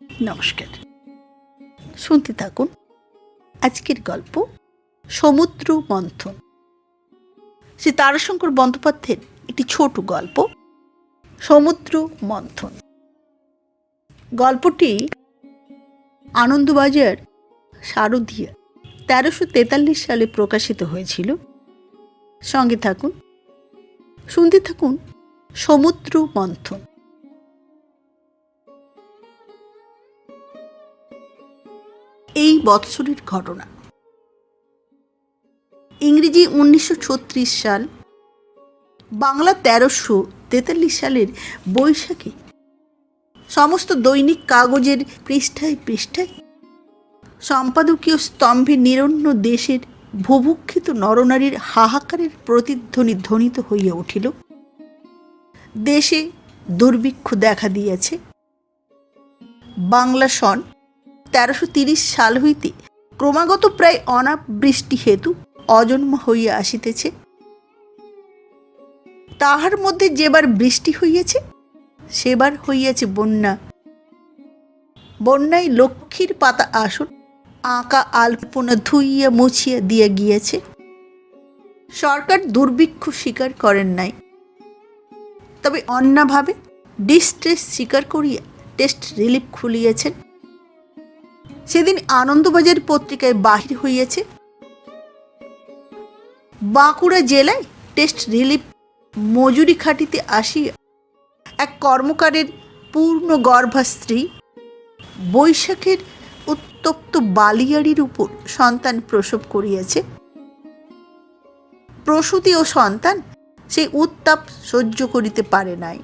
নমস্কার, শুনতে থাকুন আজকের গল্প সমুদ্র মন্থন। শ্রী তারাশঙ্কর বন্দ্যোপাধ্যায়ের একটি ছোট গল্প সমুদ্র মন্থন। গল্পটি আনন্দবাজার শারদিয়া 1343 সালে প্রকাশিত হয়েছিল। সঙ্গে থাকুন, শুনতে থাকুন সমুদ্র মন্থন। এই বৎসরের ঘটনা। ইংরেজি 1936 সাল, বাংলা 1343 সালের বৈশাখে সমস্ত দৈনিক কাগজের পৃষ্ঠায় পৃষ্ঠায় সম্পাদকীয় স্তম্ভে নিরন্ন দেশের বুভুক্ষিত নরনারীর হাহাকারের প্রতিধ্বনি ধ্বনিত হইয়া উঠিল। দেশে দুর্ভিক্ষ দেখা দিয়েছে। বাংলা সন 1330 সাল হইতে ক্রমাগত প্রায় অনাবৃষ্টি হেতু অজন্মা হইয়া আসিতেছে। তাহার মধ্যে যেবার বৃষ্টি হইয়াছে সেবার হইয়াছে বন্যা। বন্যায় লক্ষ্মীর পাতা আসন আঁকা আলপনা ধুইয়া মুছিয়া দিয়া গিয়েছে। সরকার দুর্ভিক্ষ স্বীকার করেন নাই, তবে অন্যভাবে ডিস্ট্রেস স্বীকার করিয়া টেস্ট রিলিফ খুলিয়েছেন। সেদিন আনন্দবাজার পত্রিকায় বাহির হইয়াছে, বাঁকুড়া জেলায় টেস্ট রিলিফ মজুরি খাটিতে আসিয়া এক কর্মকারের পূর্ণ গর্ভা স্ত্রী বৈশাখের উত্তপ্ত বালিয়াড়ির উপর সন্তান প্রসব করিয়াছে। প্রসূতি ও সন্তান সেই উত্তাপ সহ্য করিতে পারে নাই,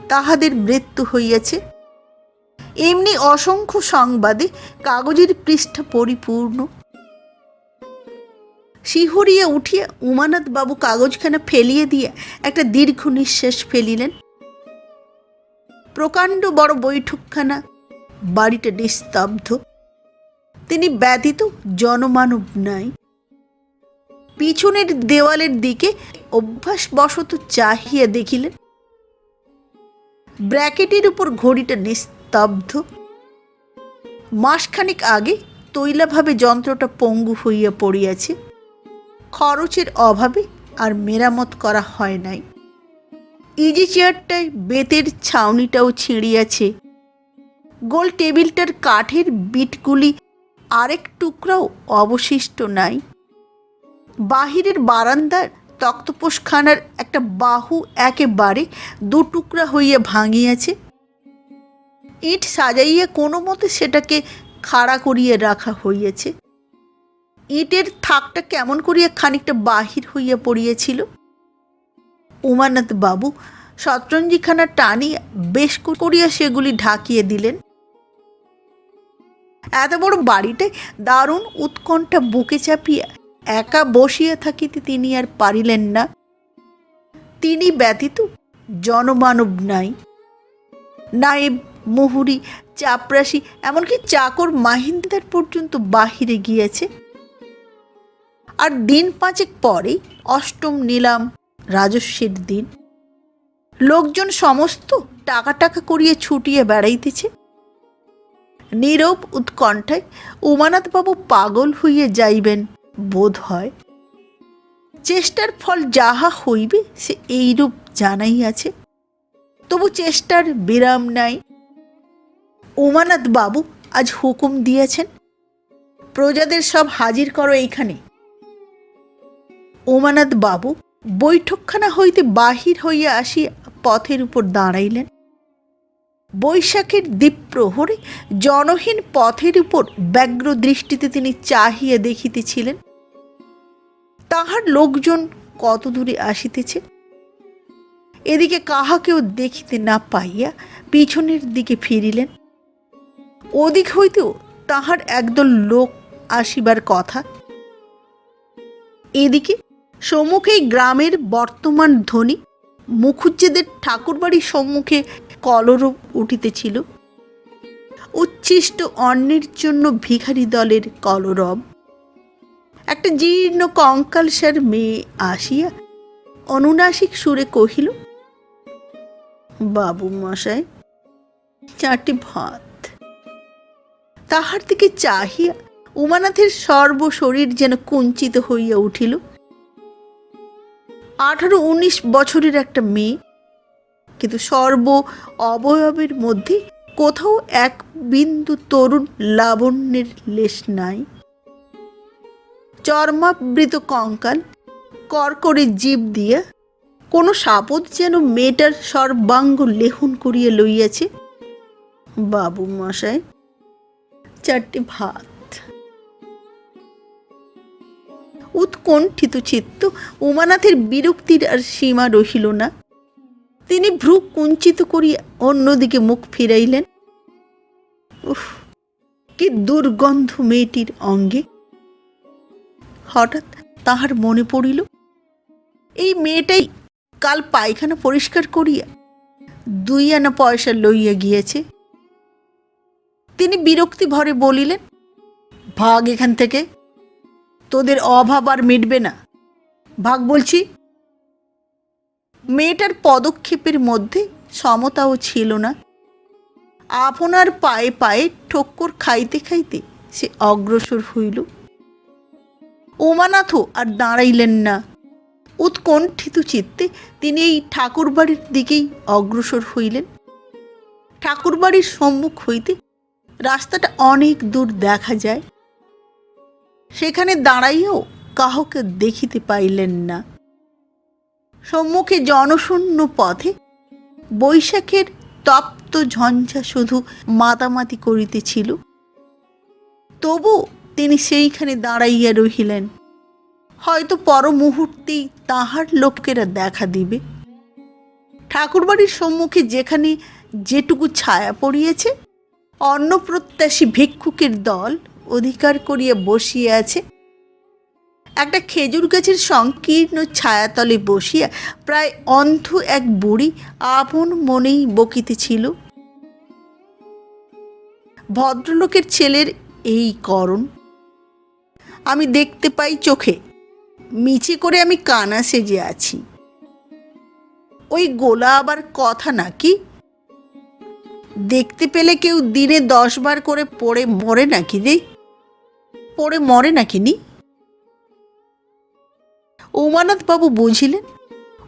তাহাদের মৃত্যু হইয়াছে। এমনি অসংখ্য সংবাদে কাগজের পৃষ্ঠা পরিপূর্ণ। শিহরিয়া উঠিয়া উমানাথ বাবু কাগজখানা ফেলিয়ে দিয়া একটা দীর্ঘ নিঃশ্বাস ফেলিলেন। প্রকাণ্ড বড় বৈঠকখানা, বাড়িটা নিস্তব্ধ। তিনি ব্যতীত জনমানব নাই। পিছনের দেওয়ালের দিকে অভ্যাসবশত চাহিয়া দেখিলেন, ব্র্যাকেটের উপর ঘড়িটা নিস্তব্ধ। মাসখানেক আগে তৈলাভাবে যন্ত্রটা পঙ্গু হইয়া পড়িয়াছে। খরচের অভাবে আর মেরামত করা হয় নাই। ইজি চেয়ারটায় বেতের ছাউনিটাও ছিঁড়িয়াছে। গোল টেবিলটার কাঠের বিটগুলি আরেক টুকরাও অবশিষ্ট নাই। বাহিরের বারান্দার তক্তপোষখানার একটা বাহু একেবারে দুটুকরা হইয়া ভাঙিয়াছে। ইট সাজাইয়া কোনো মতে সেটাকে খাড়া করিয়া রাখা হইয়াছে। ইটের থাকটা কেমন করিয়া খানিকটা বাহির হইয়া পড়িয়াছিল। উমানাথ বাবু শতরঞ্জিখানা টানিয়া বেশ করিয়া সেগুলি ঢাকিয়ে দিলেন। এত বড় বাড়িটায় দারুণ উৎকণ্ঠা বুকে চাপিয়া একা বসিয়া থাকিতে তিনি আর পারিলেন না। তিনি ব্যতীত জনমানব নাই। নায়েব, মুহুরি, চাপরাশি, এমনকি চাকর মাহিন্দার পর্যন্ত বাহিরে গিয়েছে। আর দিন পাঁচেক পরেই অষ্টম নিলাম, রাজস্বের দিন। লোকজন সমস্ত টাকা টাকা করিয়া ছুটিয়া বেড়াইতেছে। নীরব উৎকণ্ঠায় উমানাথবাবু পাগল হইয়া যাইবেন বোধ হয়। চেষ্টার ফল যাহা হইবে সে এইরূপ জানাইয়াছে, তবু চেষ্টার বিরাম নাই। উমানাথ বাবু আজ হুকুম দিয়েছেন, প্রজাদের সব হাজির করো এইখানে। উমানাথ বাবু বৈঠকখানা হইতে বাহির হইয়া আসিয়া পথের উপর দাঁড়াইলেন। বৈশাখের দ্বীপ্রহরে জনহীন পথের উপর ব্যগ্র দৃষ্টিতে তিনি চাহিয়া দেখিতেছিলেন তাহার লোকজন কত দূরে আসিতেছে। এদিকে কাহাকেও দেখিতে না পাইয়া পিছনের দিকে ফিরিলেন। ওদিক হইতেও তাহার একদল লোক আসিবার কথা। এদিকে সম্মুখেই গ্রামের বর্তমান ধনী মুখুজ্জেদের ঠাকুরবাড়ির সম্মুখে কলরব উঠিতেছিল। উচ্ছিষ্ট অন্নের জন্য ভিখারি দলের কলরব। একটা জীর্ণ কঙ্কালসার মেয়ে আসিয়া অনুনাসিক সুরে কহিল, বাবু মশাই, 4টি ভাত। তাহার দিকে চাহিয়া উমানাথের সর্বশরীর যেন কুঞ্চিত হইয়া উঠিল। 18-19 বছরের একটা মেয়ে, কিন্তু সর্ব অবয়বের মধ্যে কোথাও এক বিন্দু তরুণ লাবণ্যের লেশ নাই। চর্মাবৃত কঙ্কাল, কড়কড়ে জীব দিয়া কোনো সাপদ যেন মেয়েটার সর্বাঙ্গ লেহন করিয়া লইয়াছে। বাবু মশাই, 4টে ভাত। উৎকণ্ঠিত চিত্ত উমানাথের বিরক্তির আর সীমা রহিল না। তিনি ভ্রু কুঞ্চিত করিয়া অন্যদিকে মুখ ফিরাইলেন। উফ, কি দুর্গন্ধ মেয়েটির অঙ্গে! হঠাৎ তাহার মনে পড়িল, এই মেয়েটাই কাল পায়খানা পরিষ্কার করিয়া 2 আনা পয়সা লইয়া গিয়েছে। তিনি বিরক্তি ভরে বলিলেন, ভাগ এখান থেকে, তোদের অভাব আর মিটবে না, ভাগ বলছি। মেয়েটার পদক্ষেপের মধ্যে সমতাও ছিল না। আপনার পায়ে পায়ে ঠক্কর খাইতে খাইতে সে অগ্রসর হইল। উমানাথও আর দাঁড়াইলেন না। উৎকণ্ঠিত চিত্তে তিনি এই ঠাকুরবাড়ির দিকেই অগ্রসর হইলেন। ঠাকুরবাড়ির সম্মুখ হইতে রাস্তাটা অনেক দূর দেখা যায়। সেখানে দাঁড়াইয়াও কাহকে দেখিতে পাইলেন না। সম্মুখে জনশূন্য পথে বৈশাখের তপ্ত ঝঞ্ঝা শুধু মাতামাতি করিতেছিল। তবু তিনি সেইখানে দাঁড়াইয়া রহিলেন। হয়তো পর মুহূর্তেই তাহার লোকেরা দেখা দিবে। ঠাকুরবাড়ির সম্মুখে যেখানে যেটুকু ছায়া পড়িয়েছে, অন্নপ্রত্যাশী ভিক্ষুকের দল অধিকার করিয়া বসিয়া আছে। একটা খেজুর গাছের সংকীর্ণ ছায়াতলে বসিয়া প্রায় অন্ধ এক বুড়ি আপন মনেই বকিতেছিল। ভদ্রলোকের ছেলের এই করণ আমি দেখতে পাই চোখে। মিছে করে আমি কানা সেজে আছি। ওই গোলা আবার কথা নাকি? দেখতে পেলে কেউ দিনে 10 বার করে পড়ে মরে নাকি রে? পড়ে মরে নাকি নি? উমানাথ বাবু বুঝিলেন,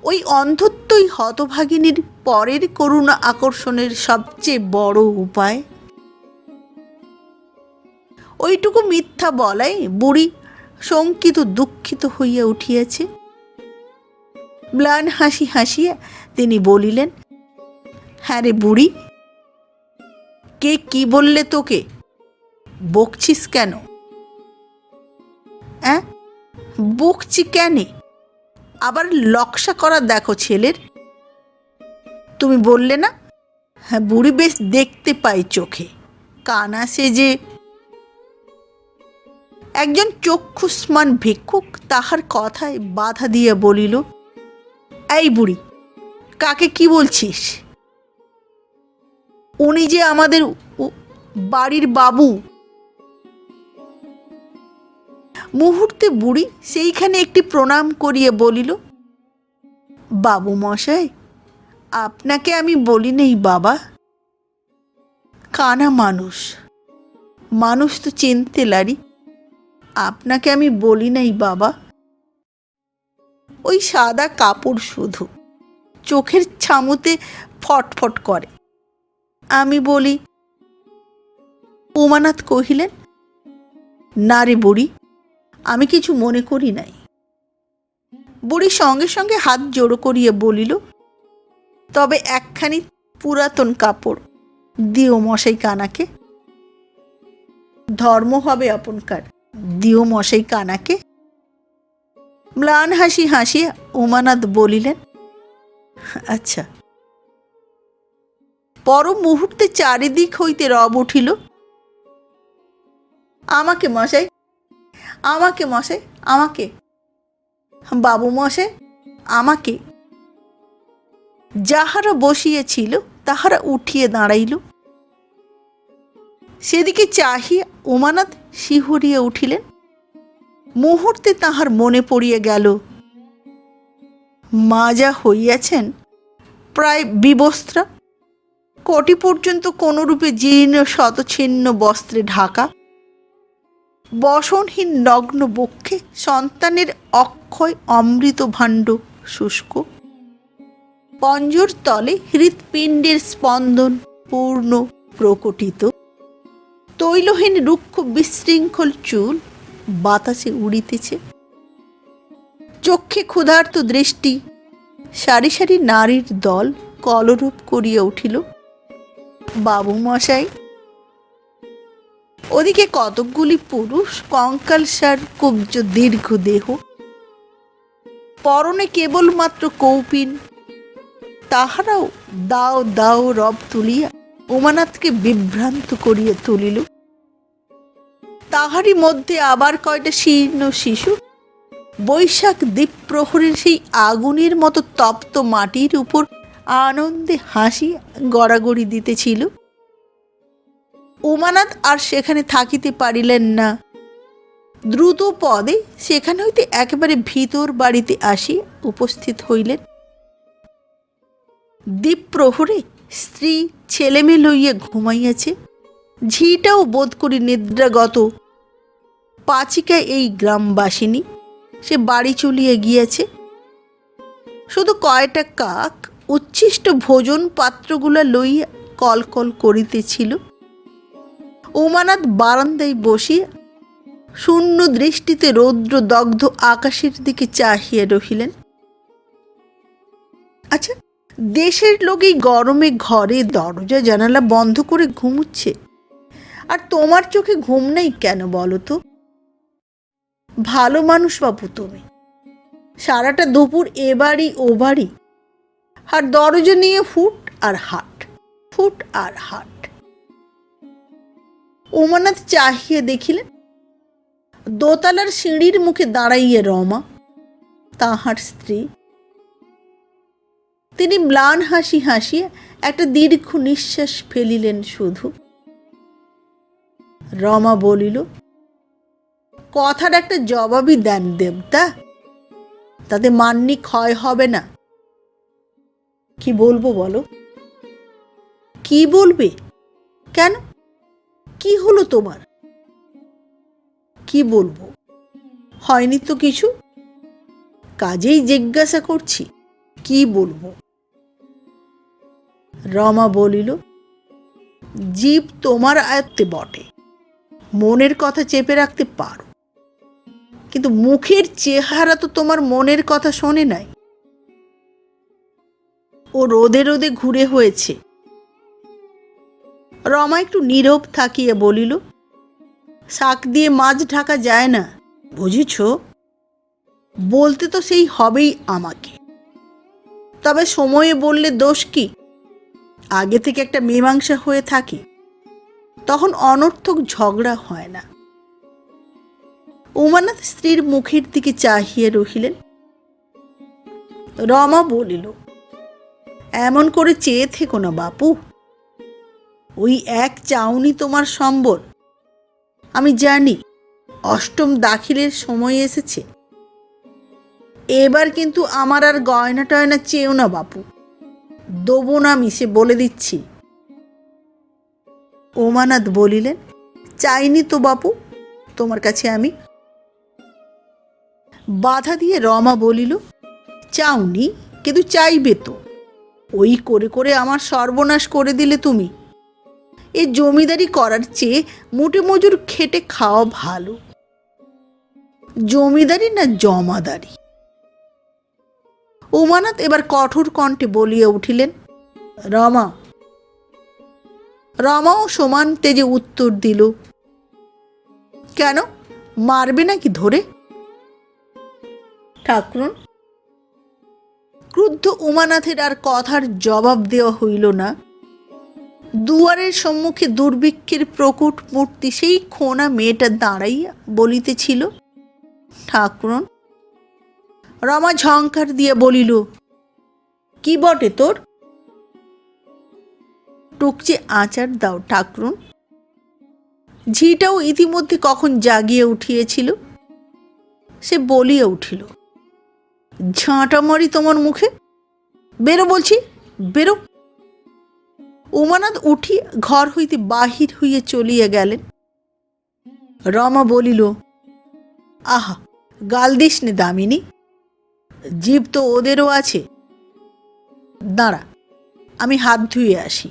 ওই অন্ধত্বই হতভাগিনীর পরের করুণা আকর্ষণের সবচেয়ে বড় উপায়। ওইটুকু মিথ্যা বলায় বুড়ি শঙ্কিত দুঃখিত হইয়া উঠিয়াছে। ম্লান হাসি হাসিয়া তিনি বলিলেন, হ্যাঁ রে বুড়ি, কে কি বললে তোকে? বকছিস কেন? হ্যাঁ, বকছি কেন? আবার লক্ষ্যা করা দেখো ছেলের। তুমি বললে না? হ্যাঁ, বুড়ি বেশ দেখতে পাই চোখে, কানা সেজে। একজন চক্ষুষ্মান ভিক্ষুক তাহার কথায় বাধা দিয়া বলিল, এই বুড়ি, কাকে কি বলছিস? উনি যে আমাদের বাড়ির বাবু। মুহূর্তে বুড়ি সেইখানে একটি প্রণাম করিয়া বলিল, বাবু মশাই, আপনাকে আমি বলি নেই বাবা। কানা মানুষ, মানুষ তো চিনতে লারি। আপনাকে আমি বলি নাই বাবা। ওই সাদা কাপড় শুধু চোখের ছামুতে ফটফট করে, আমি বলি। উমানাথ কহিলেন, না রে বুড়ি, আমি কিছু মনে করি নাই। বুড়ি সঙ্গে সঙ্গে হাত জোড়ো করিয়া বলিল, তবে একখানি পুরাতন কাপড় দিও মশাই কানাকে। ধর্ম হবে আপনকার, দিও মশাই কানাকে। ম্লান হাসি হাসিয়া উমানাথ বলিলেন, আচ্ছা। পর মুহূর্তে চারিদিক হইতে রব উঠিল, আমাকে মশাই, আমাকে মশাই, আমাকে, বাবু মশাই, আমাকে। যাহারা বসিয়াছিল তাহারা উঠিয়া দাঁড়াইল। সেদিকে চাহিয়া উমানাথ শিহরিয়া উঠিলেন। মুহূর্তে তাহার মনে পড়িয়া গেল, মা যা হইয়াছেন প্রায় বিবস্ত্রা। কোটি পর্যন্ত কোনরূপে জীর্ণ শতছিন্ন বস্ত্রে ঢাকা, বসনহীন নগ্ন বক্ষে সন্তানের অক্ষয় অমৃত ভাণ্ড শুষ্ক, পঞ্জর তলে হৃৎপিণ্ডের স্পন্দন পূর্ণ প্রকটিত, তৈলহীন রুক্ষ বিশৃঙ্খল চুল বাতাসে উড়িতেছে, চক্ষে ক্ষুধার্ত দৃষ্টি, সারি সারি নারীর দল কলরূপ করিয়া উঠিল। বাবু মশাই। ওদিকে কতকগুলি পুরুষ কঙ্কালসার কুব্জ দীর্ঘ দেহ, পরনে কেবলমাত্র কৌপিন, তাহারাও দাও দাও রব তুলিয়া উমানাথকে বিভ্রান্ত করিয়া তুলিল। তাহারই মধ্যে আবার কয়টা শীর্ণ শিশু বৈশাখ দ্বীপ্রহরের সেই আগুনের মতো তপ্ত মাটির উপর আনন্দে হাসি গড়াগড়ি দিতেছিল। উমানাথ আর সেখানে থাকিতে পারিলেন না, দ্রুত পদে সেখান হইতে একেবারে ভিতর বাড়িতে আসি উপস্থিত হইলেন। দ্বীপ্রহরে স্ত্রী ছেলেমেয়ে লইয়া ঘুমাইয়াছে, ঝিটাও বোধ করি নিদ্রাগত। পাচিকায় এই গ্রামবাসিনী, সে বাড়ি চলিয়া গিয়াছে। শুধু কয়টা কাক উচ্ছিষ্ট ভোজন পাত্রগুলা লইয়া কলকল করিতেছিল। উমানাথ বারান্দায় বসিয়া শূন্য দৃষ্টিতে রৌদ্র দগ্ধ আকাশের দিকে চাহিয়া রহিলেন। আচ্ছা, দেশের লোক এই গরমে ঘরে দরজা জানালা বন্ধ করে ঘুমুচ্ছে, আর তোমার চোখে ঘুম নেই কেন বলো তো? ভালো মানুষ বাপু তুমি, সারাটা দুপুর এ বাড়ি ও বাড়ি, আর দরজা নিয়ে ফুট আর হাট, ফুট আর হাট। উমানাথ চাহিয়া দেখিলেন দোতলার সিঁড়ির মুখে দাঁড়াইয়া রমা, তাহার স্ত্রী। তিনি ম্লান হাসি হাসিয়া একটা দীর্ঘ নিঃশ্বাস ফেলিলেন শুধু। রমা বলিল, কথার একটা জবাবই দেন দেবতা, তাতে মান্যি ক্ষয় হবে না। কি বলবো বলো? কি বলবে? কেন, কি হলো তোমার? কি বলবো? হয়নি তো কিছু, কাজেই জিজ্ঞাসা করছি কি বলবো। রমা বলিল, জীব তোমার আয়ত্তে বটে, মনের কথা চেপে রাখতে পারো, কিন্তু মুখের চেহারা তো তোমার মনের কথা শোনে নাই। ও রোদে রোদে ঘুরে হয়েছে। রমা একটু নীরব থাকিয়া বলিল, শাক দিয়ে মাছ ঢাকা যায় না, বুঝেছ? বলতে তো সেই হবেই আমাকে, তবে সময়ে বললে দোষ কি? আগে থেকে একটা মীমাংসা হয়ে থাকে, তখন অনর্থক ঝগড়া হয় না। উমানাথ স্ত্রীর মুখের দিকে চাহিয়া রহিলেন। রমা বলিল, এমন করে চেয়ে থেকো না বাপু, ওই এক চাউনি তোমার সম্বল। আমি জানি অষ্টম দাখিলের সময় এসেছে, এবার কিন্তু আমার আর গয়না টয়না চেয়েও না বাপু, দেবো না মিশে বলে দিচ্ছি। উমানাথ বলিলেন, চাইনি তো বাপু তোমার কাছে আমি। বাধা দিয়ে রমা বলিল, চাওনি কিন্তু চাইবে তো, ওই করে করে আমার সর্বনাশ করে দিলে তুমি। এ জমিদারি করার চেয়ে মোটে মজুর খেটে খাওয়া ভালো। জমিদারি না জমাদারি? উমানাথ এবার কঠোর কণ্ঠে বলিয়া উঠিলেন, রমা। রমাও সমান তেজে উত্তর দিল, কেন, মারবে নাকি ধরে? ঠাকুরন। ক্রুদ্ধ উমানাথের আর কথার জবাব দেওয়া হইল না। দুয়ারের সম্মুখে দুর্ভিক্ষের প্রকট মূর্তি সেই খোনা মেয়েটা দাঁড়াইয়া বলিতেছিল, ঠাকুরন। রমা ঝংকার দিয়া বলিল, কি বটে তোর? টুকচে আচার দাও ঠাকুরন। ঝিটাও ইতিমধ্যে কখন জাগিয়া উঠিয়েছিল। সে বলিয়া উঠিল, ঝাঁটা মারি তোমার মুখে, বেরো বলছি, বেরো। উমানাথ উঠিয়া ঘর হইতে বাহির হইয়া চলিয়া গেলেন। রমা বলিল, আহা, গাল দিস নে দামিনী, জীব তো ওদেরও আছে। দাঁড়া, আমি হাত ধুয়ে আসি।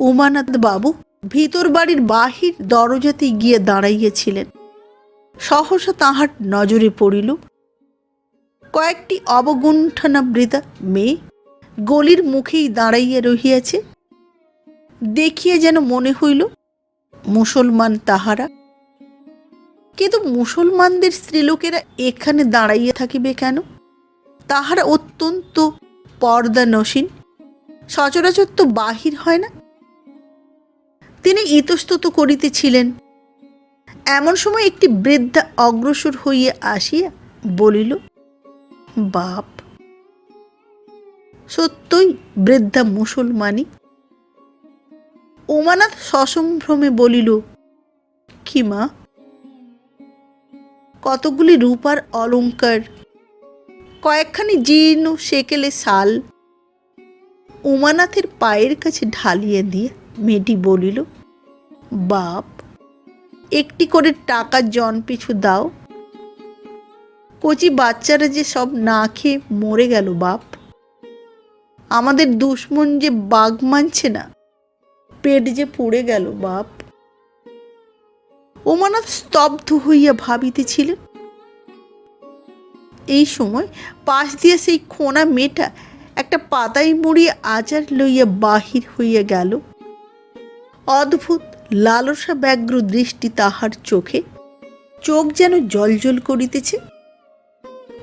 উমানাথ বাবু ভিতর বাড়ির বাহির দরজাতে গিয়ে দাঁড়াইয়াছিলেন। সহসা তাহার নজরে পড়িল কয়েকটি অবগুণ্ঠনাবৃতা মেয়ে গলির মুখেই দাঁড়াইয়া রহিয়াছে। দেখিয়া যেন মনে হইল মুসলমান তাহারা। কিন্তু মুসলমানদের স্ত্রীলোকেরা এখানে দাঁড়াইয়া থাকিবে কেন? তাহারা অত্যন্ত পর্দানসীন, সচরাচর তো বাহির হয় না। তিনি ইতস্তত করিতেছিলেন, এমন সময় একটি বৃদ্ধা অগ্রসর হইয়া আসিয়া বলিল, বাপ। সত্যই বৃদ্ধা মুসলমানি। উমানাথ সসম্ভ্রমে বলিল, কি মা? কতগুলি রূপার অলঙ্কার, কয়েকখানি জীর্ণ সেকেলে শাল উমানাথের পায়ের কাছে ঢালিয়ে দিয়ে মেয়েটি বলিল, বাপ, একটি করে টাকা জন পিছু দাও। কচি বাচ্চারা যে সব না খেয়ে মরে গেল বাপ। আমাদের দুশ্মন যে বাঘ মানছে না, পেট যে পুড়ে গেল বাপ। উমানাথ স্তব্ধ হইয়া ভাবিতেছিলেন। এই সময় পাশ দিয়া সেই খোনা মেয়েটা একটা পাতায় মুড়িয়ে আচার লইয়া বাহির হইয়া গেল। অদ্ভুত লালসা ব্যগ্র দৃষ্টি তাহার চোখে, চোখ যেন জলজল করিতেছে।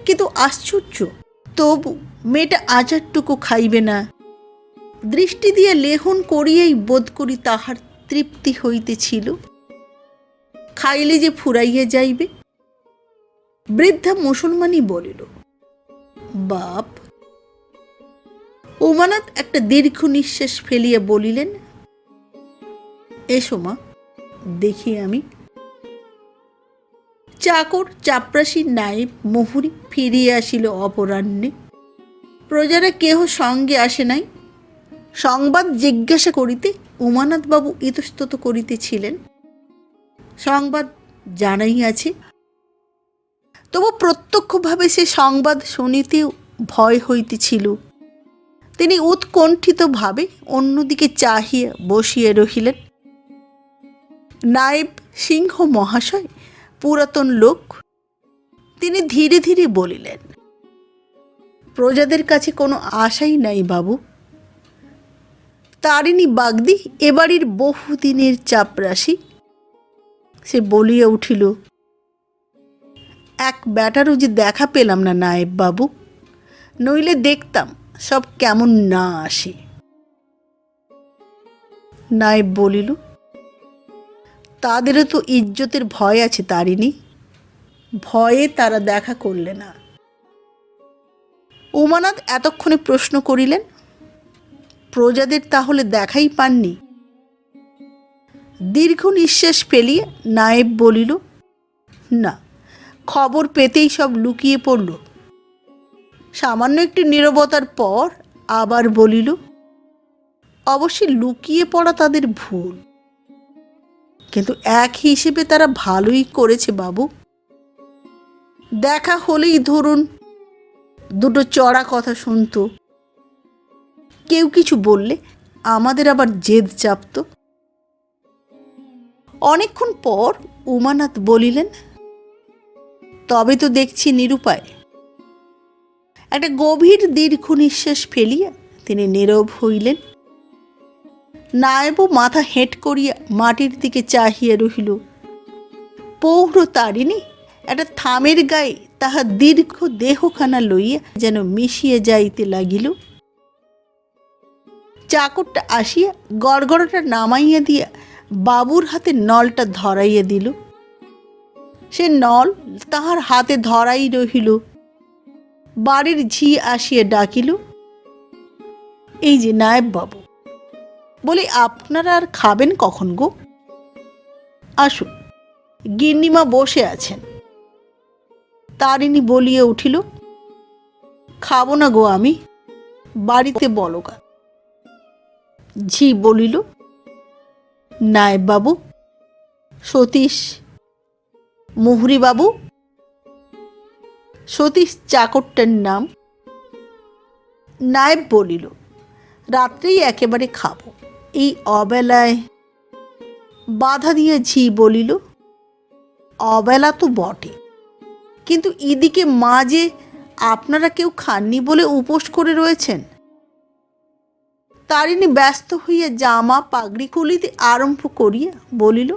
কিন্তু আশ্চর্য, তবু মেয়েটা আচারটুকু খাইবে না। দৃষ্টি দিয়ে লেহন করিয়াই বোধ করি তাহার তৃপ্তি হইতেছিল। খাইলে যে ফুরাইয়া যাইবে। বৃদ্ধা মুসলমানই বলিল, বাপ। উমানাথ একটা দীর্ঘ নিঃশ্বাস ফেলিয়া বলিলেন, এসো মা, দেখি আমি। চাকর চাপরাশি নায়েব মুহুরী ফিরিয়া আসিল অপরাহ্নে। প্রজারা কেহ সঙ্গে আসে নাই। সংবাদ জিজ্ঞাসা করিতে উমানাথবাবু ইতস্তত করিতেছিলেন। সংবাদ জানাইয়াছে, তবু প্রত্যক্ষভাবে সে সংবাদ শুনিতেও ভয় হইতেছিল। তিনি উৎকণ্ঠিতভাবে অন্যদিকে চাহিয়া বসিয়া রহিলেন। নায়েব সিংহ মহাশয় পুরাতন লোক। তিনি ধীরে ধীরে বলিলেন, প্রজাদের কাছে কোনো আশাই নাই বাবু। তারিণী বাগদি এবাড়ির বহুদিনের চাপরাশি। সে বলিয়া উঠিল, এক ব্যাটারও যে দেখা পেলাম না নায়েব বাবু, নইলে দেখতাম সব কেমন না আসে। নায়েব বলিল, তাদেরও তো ইজ্জতের ভয় আছে তারিণী, ভয়ে তারা দেখা করলে না। উমানাথ এতক্ষণে প্রশ্ন করিলেন, প্রজাদের তাহলে দেখাই পাননি? দীর্ঘ নিঃশ্বাস ফেলিয়া নায়েব বলিল, না, খবর পেতেই সব লুকিয়ে পড়ল। সামান্য একটি নীরবতার পর আবার বলিল, অবশ্যই লুকিয়ে পড়া তাদের ভুল, কিন্তু এক হিসেবে তারা ভালোই করেছে বাবু। দেখা হলেই ধরুন দুটো চড়া কথা শুনত, কেউ কিছু বললে আমাদের আবার জেদ চাপত। অনেকক্ষণ পর উমানাথ বলিলেন, তবে তো দেখছি নিরুপায়। একটা গভীর দীর্ঘ নিঃশ্বাস ফেলিয়া তিনি নীরব হইলেন। নায়েবও মাথা হেঁট করিয়া মাটির দিকে চাহিয়া রহিল। পৌর তারিণী একটা থামের গায়ে তাহার দীর্ঘ দেহখানা লইয়া যেন মিশিয়া যাইতে লাগিল। চাকরটা আসিয়া গড়গড়টা নামাইয়া দিয়া বাবুর হাতে নলটা ধরাইয়া দিল। সে নল তাহার হাতে ধরাই রহিল। বাড়ির ঝি আসিয়া ডাকিল, এই যে নায়েব বাবু, বলি আপনারা আর খাবেন কখন গো? আসুন, গিন্নিমা বসে আছেন। তারিণী বলিয়া উঠিল, খাবো না গো আমি, বাড়িতে বলো গা। ঝি বলিল, নায়েব বাবু, সতীশ। মুহুরী বাবু, সতীশ চাকরটার নাম। নায়েব বলিল, রাত্রেই একেবারে খাবো, এই অবেলায়। বাধা দিয়ে ঝি বলিল, অবেলা তো বটে, কিন্তু এদিকে মা যে আপনারা কেউ খাননি বলে উপোস করে রয়েছেন। তারিণী ব্যস্ত হইয়া জামা পাগড়ি খুলিতে আরম্ভ করিয়া বলিল,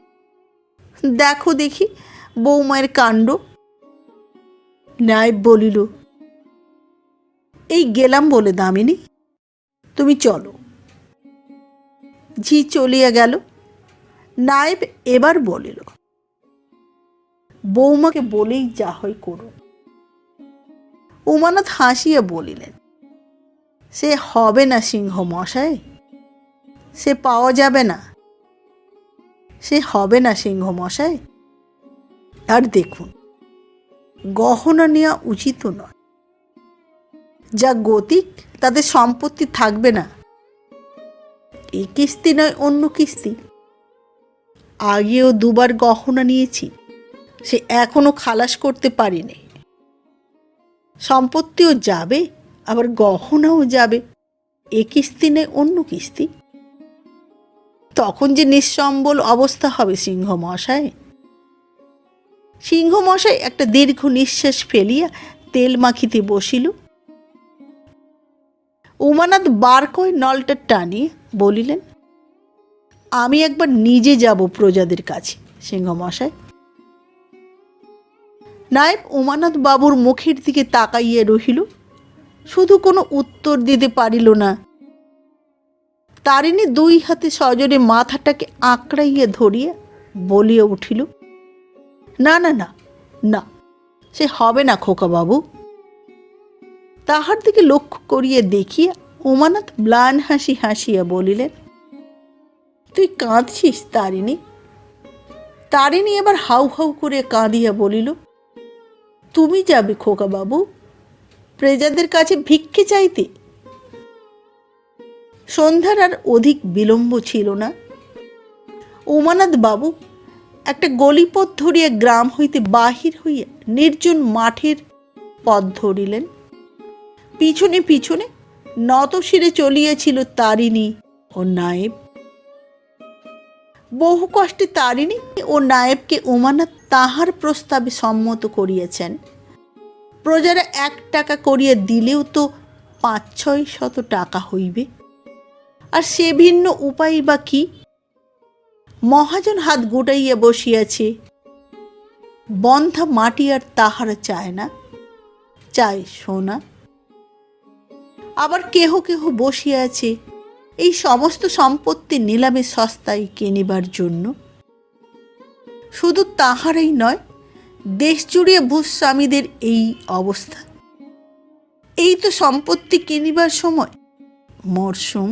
দেখো দেখি বৌমায়ের কাণ্ড। নায়েব বলিল, এই গেলাম বলে দামিনী, তুমি চলো। ঝি চলিয়া গেল। নায়েব এবার বলিল, বৌমাকে বলেই যা হয় করুন। উমানাথ হাসিয়া বলিলেন, সে হবে না সিংহ মশাই, সে পাওয়া যাবে না, সে হবে না সিংহ মশাই। আর দেখুন, গহনা নেওয়া উচিত নয়, যা গতিক তাতে সম্পত্তি থাকবে না। এই কিস্তি নয় অন্য কিস্তি। আগেও দুবার গহনা নিয়েছি, সে এখনো খালাস করতে পারিনি। সম্পত্তিও যাবে, আবার গহনাও যাবে। এ কিস্তি নয় অন্য কিস্তি। তখন যে নিঃসম্বল অবস্থা হবে সিংহ মশাই। সিংহ মশাই একটা দীর্ঘ নিঃশ্বাস ফেলিয়া তেল মাখিতে বসিল। উমানাথ বার করে নলটা টানিয়ে বলিলেন, আমি একবার নিজে যাব প্রজাদের কাছে সিংহ মশাই। নায়েব উমানাথ বাবুর মুখের দিকে তাকাইয়া রহিল, শুধু কোনো উত্তর দিতে পারিল না। তারিণী দুই হাতে সজোরে মাথাটাকে আঁকড়াইয়া ধরিয়া বলিয়া উঠিল, না না না না, সে হবে না খোকাবাবু। তাহার দিকে লক্ষ্য করিয়া দেখিয়া উমানাথ ম্লান হাসি হাসিয়া বলিলেন, তুই কাঁদছিস তারিণী? তারিণী এবার হাউ হাউ করে কাঁদিয়া বলিল, তুমি যাবে খোকাবাবু প্রজাদের কাছে ভিক্ষে চাইতে? সন্ধ্যার আর অধিক বিলম্ব ছিল না। উমানাথ বাবু একটা গলিপথ ধরিয়া গ্রাম হইতে বাহির হইয়া নির্জন মাঠের পথ ধরিলেন। পিছনে পিছনে নতশিরে চলিয়াছিল তারিণী ও নায়েব। বহু কষ্টে তারিণী ও নায়েবকে উমানাথ তাহার প্রস্তাবে সম্মত করিয়াছেন। প্রজারা 1 টাকা করিয়া দিলেও তো 500-600 টাকা হইবে, আর সে ভিন্ন উপায় বা কি? মহাজন হাত গোটাইয়া বসিয়াছে। বন্ধা মাটি আর তাহারা চায় না, চায় সোনা। আবার কেহ কেহ বসিয়া আছে এই সমস্ত সম্পত্তি নিলামে সস্তায় কিনিবার জন্য। শুধু তাহারাই নয়, দেশ জুড়িয়ে ভূস্বামীদের এই অবস্থা। এই তো সম্পত্তি কিনিবার সময়, মরশুম।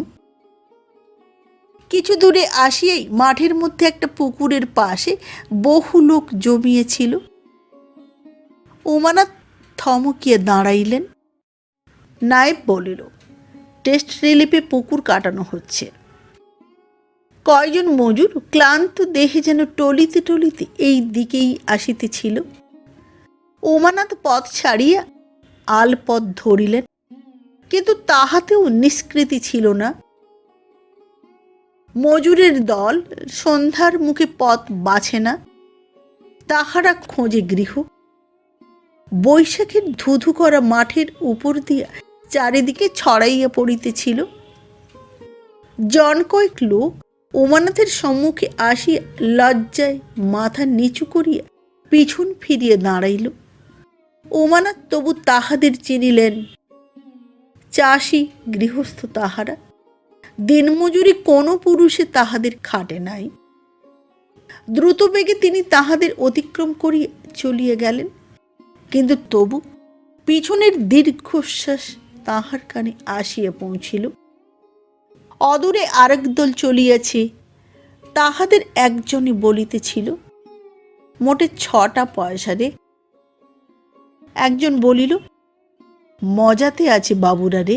কিছু দূরে আসিয়াই মাঠের মধ্যে একটা পুকুরের পাশে বহু লোক জমিয়েছিল। উমানাথ থমকিয়া দাঁড়াইলেন। নায়েব বলিল, টেস্ট রিলিফে পুকুর কাটানো হচ্ছে। কয়জন মজুর ক্লান্ত দেহে যেন টলিতে টলিতে এই দিকেই আসিতেছিল। উমানাথ পথ ছাড়িয়া আলপথ ধরিলেন, কিন্তু তাহাতেও নিষ্কৃতি ছিল না। মজুরের দল সন্ধ্যার মুখে পথ বাছে না, তাহারা খোঁজে গৃহ। বৈশাখের ধুধু করা মাঠের উপর দিয়া চারিদিকে ছড়াইয়া পড়িতেছিল। জন কয়েক লোক উমানাথের সম্মুখে আসিয়া লজ্জায় মাথা নিচু করিয়া পিছন ফিরিয়া দাঁড়াইল। উমানাথ তবু তাহাদের চিনিলেন। চাষি গৃহস্থ তাহারা, দিনমজুরি কোনো পুরুষে তাহাদের খাটে নাই। দ্রুত বেগে তিনি তাহাদের অতিক্রম করিয়া চলিয়া গেলেন, কিন্তু তবু পিছনের দীর্ঘশ্বাস তাহার কানে আসিয়া পৌঁছিল। অদূরে আরেক দল চলিয়াছে। তাহাদের একজনই বলিতেছিল, মোটে 6টা পয়সা রে। একজন বলিল, মজাতে আছে বাবুরা রে,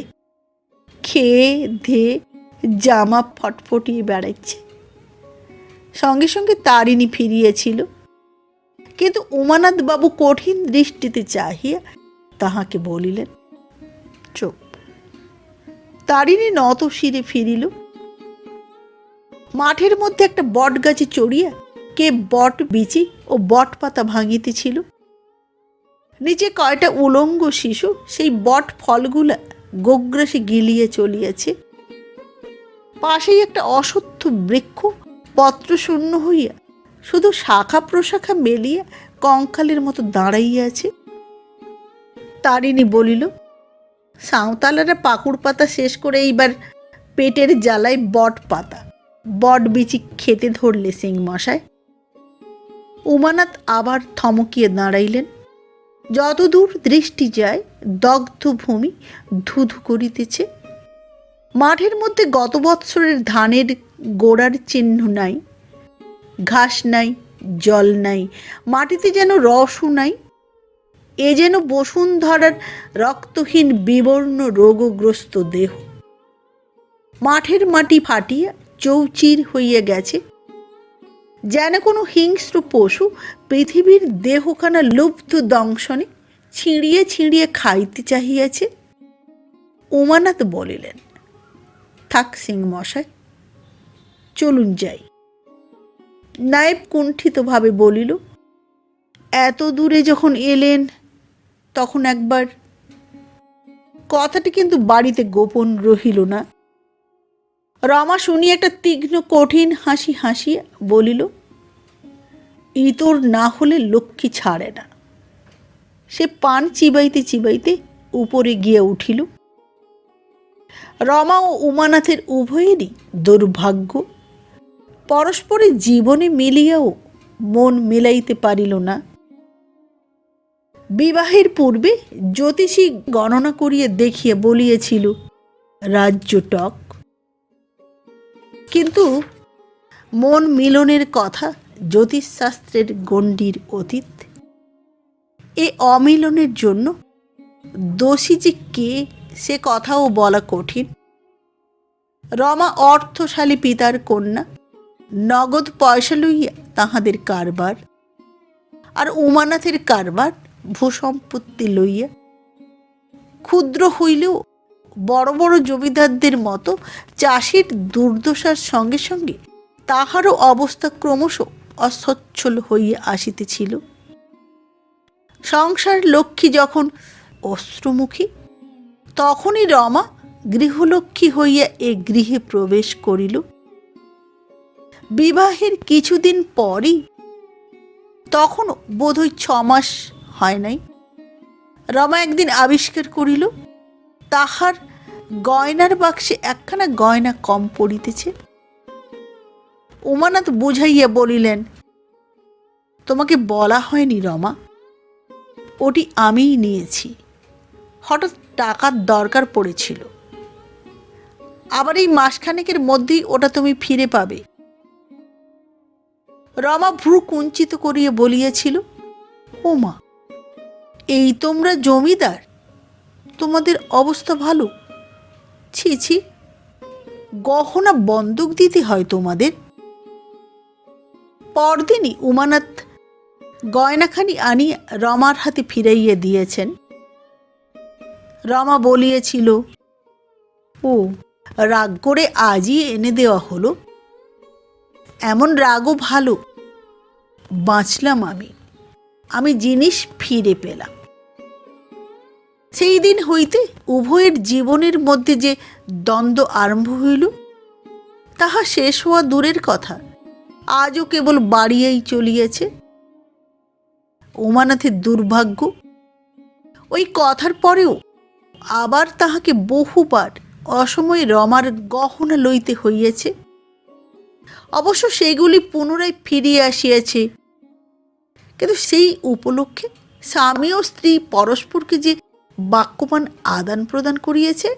খেয়ে ধেয়ে জামা ফটফটিয়ে বেড়াচ্ছে। সঙ্গে সঙ্গে তারিণী ফিরিয়েছিল, কিন্তু উমানাথ বাবু কঠিন দৃষ্টিতে চাহিয়া তাহাকে বলিলেন, চুপ। তারিণী নত শিরে ফিরিল। মাঠের মধ্যে একটা বট গাছে চড়িয়া কে বট বিচি ও বট পাতা ভাঙিতেছিল। নিচে কয়টা উলঙ্গ শিশু সেই বট ফলগুলা গোগ্রাসে গিলিয়ে চলিয়াছে। পাশেই একটা অশ্বত্থ বৃক্ষ পত্র শূন্য হইয়া শুধু শাখা প্রশাখা মেলিয়া কঙ্কালের মতো দাঁড়াইয়া আছে। তারিণী বলিল, সাঁওতালারা পাকুড় পাতা শেষ করে এইবার পেটের জ্বালায় বট পাতা বট বিচি খেতে ধরলে সিং মশায়। উমানাথ আবার থমকিয়ে দাঁড়াইলেন। যতদূর দৃষ্টি যায় দগ্ধ ভূমি ধুধু করিতেছে। মাঠের মধ্যে গত বৎসরের ধানের গোড়ার চিহ্ন নাই, ঘাস নাই, জল নাই, মাটিতে যেন রসও নাই। এ যেন বসুন্ধরার রক্তহীন বিবর্ণ রোগগ্রস্ত দেহ। মাঠের মাটি ফাটিয়া চৌচির হইয়া গেছে, যেন কোনো হিংস্র পশু পৃথিবীর দেহখানা লুব্ধ দংশনে ছিঁড়িয়ে ছিঁড়িয়ে খাইতে চাহিয়াছে। উমানাথ বলিলেন, থাক সিং মশাই, চলুন যাই। নায়েব কুণ্ঠিতভাবে বলিল, এত দূরে যখন এলেন তখন একবার। কথাটি কিন্তু বাড়িতে গোপন রহিল না। রমা শুনি একটা তীক্ষ্ণ কঠিন হাসি হাসিয়া বলিল, ইতর না হলে লক্ষ্মী ছাড়ে না। সে পান চিবাইতে চিবাইতে উপরে গিয়ে উঠিল। রমা ও উমানাথের উভয়েরই দুর্ভাগ্য, পরস্পরের জীবনে মিলিয়াও মন মেলাইতে পারিল না। বিবাহের পূর্বে জ্যোতিষী গণনা করিয়া দেখিয়া বলিয়াছিল রাজ্য টক, কিন্তু মন মিলনের কথা জ্যোতিষশাস্ত্রের গণ্ডির অতীত। এ অমিলনের জন্য দোষী যে কে সে কথাও বলা কঠিন। রমা অর্থশালী পিতার কন্যা, নগদ পয়সা লইয়া তাহাদের কারবার, আর উমানাথের কারবার ভূসম্পত্তি লইয়া। ক্ষুদ্র হইলেও বড় বড় জমিদারদের মতো চাষির দুর্দশার সঙ্গে সঙ্গে তাহারও অবস্থা ক্রমশ অসচ্ছল হইয়া আসিতেছিল। সংসার লক্ষ্মী যখন অশ্রুমুখী, তখনই রমা গৃহলক্ষ্মী হইয়া এ গৃহে প্রবেশ করিল। বিবাহের কিছুদিন পরই, তখনও বোধহয় 6 মাস হয় নাই, রমা একদিন আবিষ্কার করিল তাহার গয়নার বাক্সে একখানা গয়না কম পড়িতেছে। উমানাথ বুঝাইয়া বলিলেন, তোমাকে বলা হয়নি রমা, ওটি আমিই নিয়েছি। হঠাৎ টাকার দরকার পড়েছিল, আবার এই মাসখানেকের মধ্যেই ওটা তুমি ফিরে পাবে। রমা ভ্রু কুঞ্চিত করিয়া বলিয়াছিল, ও মা, এই তোমরা জমিদার, তোমাদের অবস্থা ভালো? ছি ছি, গহনা বন্ধক দিতে হয় তোমাদের। পরদিনই উমানাথ গয়নাখানি আনিয়া রমার হাতে ফিরাইয়া দিয়েছেন। রমা বলিয়াছিল, ও, রাগ করে আজই এনে দেওয়া হলো। এমন রাগও ভালো, বাঁচলাম আমি জিনিস ফিরে পেলাম। সেই দিন হইতে উভয়ের জীবনের মধ্যে যে দ্বন্দ্ব আরম্ভ হইল, তাহা শেষ হওয়া দূরের কথা, আজও কেবল বাড়িয়াই চলিয়াছে। উমানাথের দুর্ভাগ্য, ওই কথার পরেও আবার তাহাকে বহুবার অসময়ে রমার গহনা লইতে হইয়াছে। অবশ্য সেগুলি পুনরায় ফিরিয়া আসিয়াছে, কিন্তু সেই উপলক্ষে স্বামী ও স্ত্রী পরস্পরকে যে বাক্যবান আদান প্রদান করিয়াছে,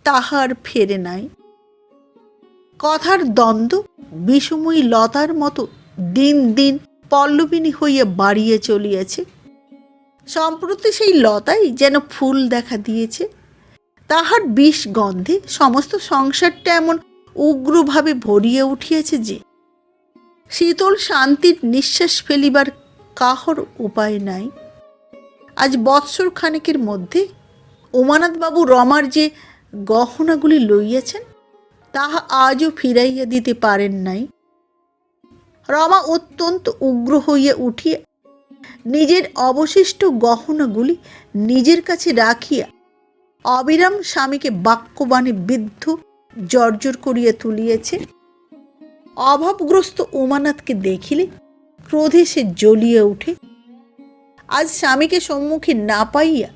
তাহার ফেরে নাই। কথার দ্বন্দ্ব বিষময়ী লতার মতো দিন দিন পল্লবিনী হইয়া বাড়িয়া চলিয়াছে। সম্প্রতি সেই লতাই যেন ফুল দেখা দিয়েছে, তাহার বিষ গন্ধে সমস্ত সংসারটা এমন উগ্রভাবে ভরিয়া উঠিয়াছে যে শীতল শান্তির নিঃশ্বাস ফেলিবার কাহর উপায় নাই। আজ বৎসর খানেকের মধ্যে উমানাথবাবু রমার যে গহনাগুলি লইয়াছেন তাহা আজও ফিরাইয়া দিতে পারেন নাই। রমা অত্যন্ত উগ্র হইয়া উঠিয়া নিজের অবশিষ্ট গহনাগুলি নিজের কাছে রাখিয়া অবিরাম স্বামীকে বাক্যবাণে বিদ্ধ জর্জর করিয়া তুলিয়েছে। অভাবগ্রস্ত উমানাথকে দেখিলে ক্রোধে সে জ্বলিয়া উঠে। আজ স্বামীকে সম্মুখে না পাইয়া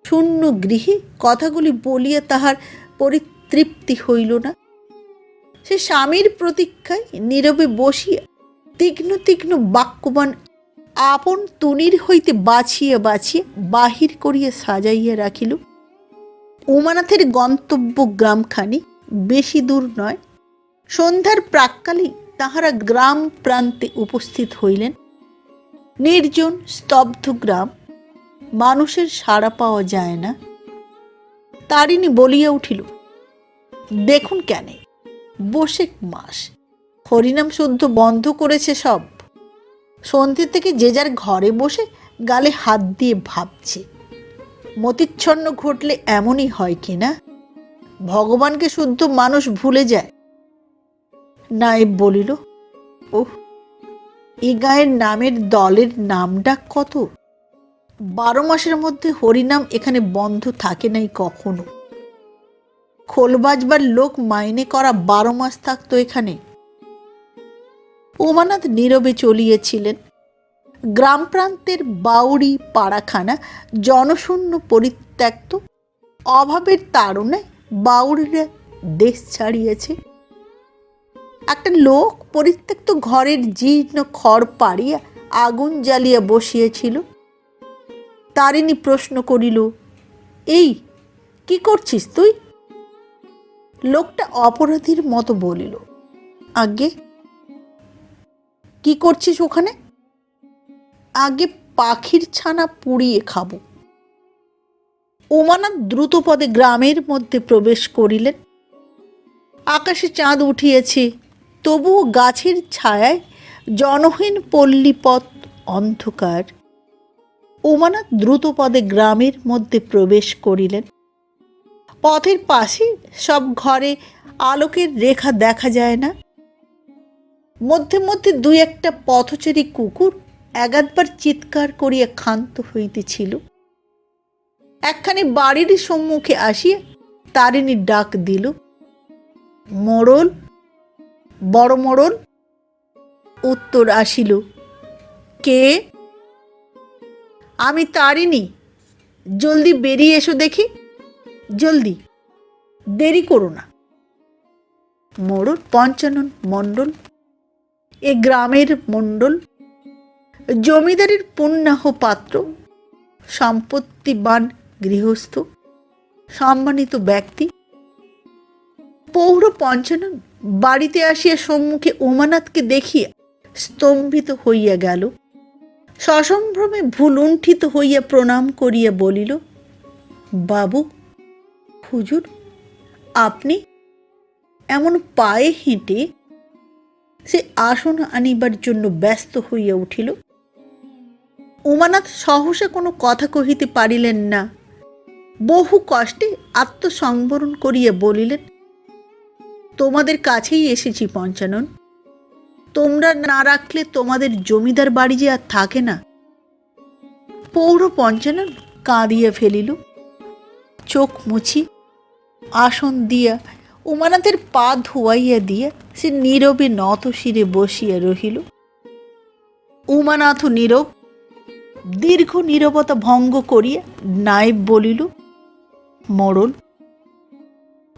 শূন্য গৃহে কথাগুলি বলিয়া তাহার পরিতৃপ্তি হইল না। সে স্বামীর প্রতীক্ষায় নীরবে বসিয়া তীক্ষ্ণ তীক্ষ্ণ বাক্যবান আপন তুনির হইতে বাছিয়া বাছিয়া বাহির করিয়া সাজাইয়া রাখিল। উমানাথের গন্তব্য গ্রামখানি বেশি দূর নয়। সন্ধ্যার প্রাক্কালেই তাহারা গ্রাম প্রান্তে উপস্থিত হইলেন। নির্জন স্তব্ধ গ্রাম, মানুষের সাড়া পাওয়া যায় না। তারিণী বলিয়া উঠিল, দেখুন কেন, বসেক মাস হরিনাম শুদ্ধ বন্ধ করেছে সব। সন্ধ্যে থেকে যে যার ঘরে বসে গালে হাত দিয়ে ভাবছে। মতিচ্ছন্ন ঘটলে এমনই হয় কিনা, ভগবানকে শুদ্ধ মানুষ ভুলে যায়। নায়েব বলিল, ওহ, এ গায়ের নামের দলের নামডাক কত! 12 মাসের মধ্যে হরিনাম এখানে বন্ধ থাকে নাই কখনো। খোল বাজবার লোক মাইনে করা 12 মাস থাকতো এখানে। উমানাথ নীরবে চলিয়েছিলেন। গ্রাম প্রান্তের বাউড়ি পাড়াখানা জনশূন্য পরিত্যক্ত। অভাবের তাড়নায় বাউড়িরা দেশ ছাড়িয়েছে। একটা লোক পরিত্যক্ত ঘরের জীর্ণ খড় পাড়িয়া আগুন জ্বালিয়া বসিয়েছিল। তারিণী প্রশ্ন করিল, এই কি করছিস তুই? লোকটা অপরাধীর মতো বলিল, আগে কি করছিস ওখানে? আগে পাখির ছানা পুড়িয়ে খাবো। উমানাথ দ্রুতপদে গ্রামের মধ্যে প্রবেশ করিলেন। আকাশে চাঁদ উঠিয়েছে, তবুও গাছের ছায়ায় জনহীন পল্লীপথ অন্ধকার। উমানাথ দ্রুতপদে গ্রামের মধ্যে প্রবেশ করিলেন। পথের পাশে সব ঘরে আলোকের রেখা দেখা যায় না। মধ্যে মধ্যে 2-1টা পথচারী কুকুর একাধবার চিৎকার করিয়া ক্ষান্ত হইতেছিল। একখানি বাড়ির সম্মুখে আসিয়া তারিণী ডাক দিল, মোড়ল, বড় মোড়ল। উত্তর আসিল, কে? আমি তারিণী, জলদি বেরিয়ে এসো দেখি, জলদি, দেরি করো না। মোড়ল পঞ্চানন মণ্ডল, এ গ্রামের মণ্ডল, জমিদারের পুণ্যাহ পাত্র, সম্পত্তিবান গৃহস্থ, সম্মানিত ব্যক্তি। পৌর পঞ্চানন বাড়িতে আসিয়া সম্মুখে উমানাথকে দেখিয়া স্তম্ভিত হইয়া গেল। সসম্ভ্রমে ভুলুণ্ঠিত হইয়া প্রণাম করিয়া বলিল, বাবু, হুজুর, আপনি? এমন পায়ে হেঁটে সে আসন আনিবার জন্য ব্যস্ত হইয়া উঠিল। উমানাথ সহসা কোনো কথা কহিতে পারিলেন না। বহু কষ্টে আত্মসংবরণ করিয়া বলিলেন, তোমাদের কাছেই এসেছি পঞ্চানন। তোমরা না রাখলে তোমাদের জমিদার বাড়ি যে আর থাকে না। পৌর পঞ্চানন কাঁদিয়া ফেলিল। চোখ মুছি আসন দিয়া উমানাথের পা ধোয়াইয়া দিয়া সে নীরবে নত শিরে বসিয়া রহিল। উমানাথ নীরব। দীর্ঘ নীরবতা ভঙ্গ করিয়া নায়েব বলিল, মোড়ল।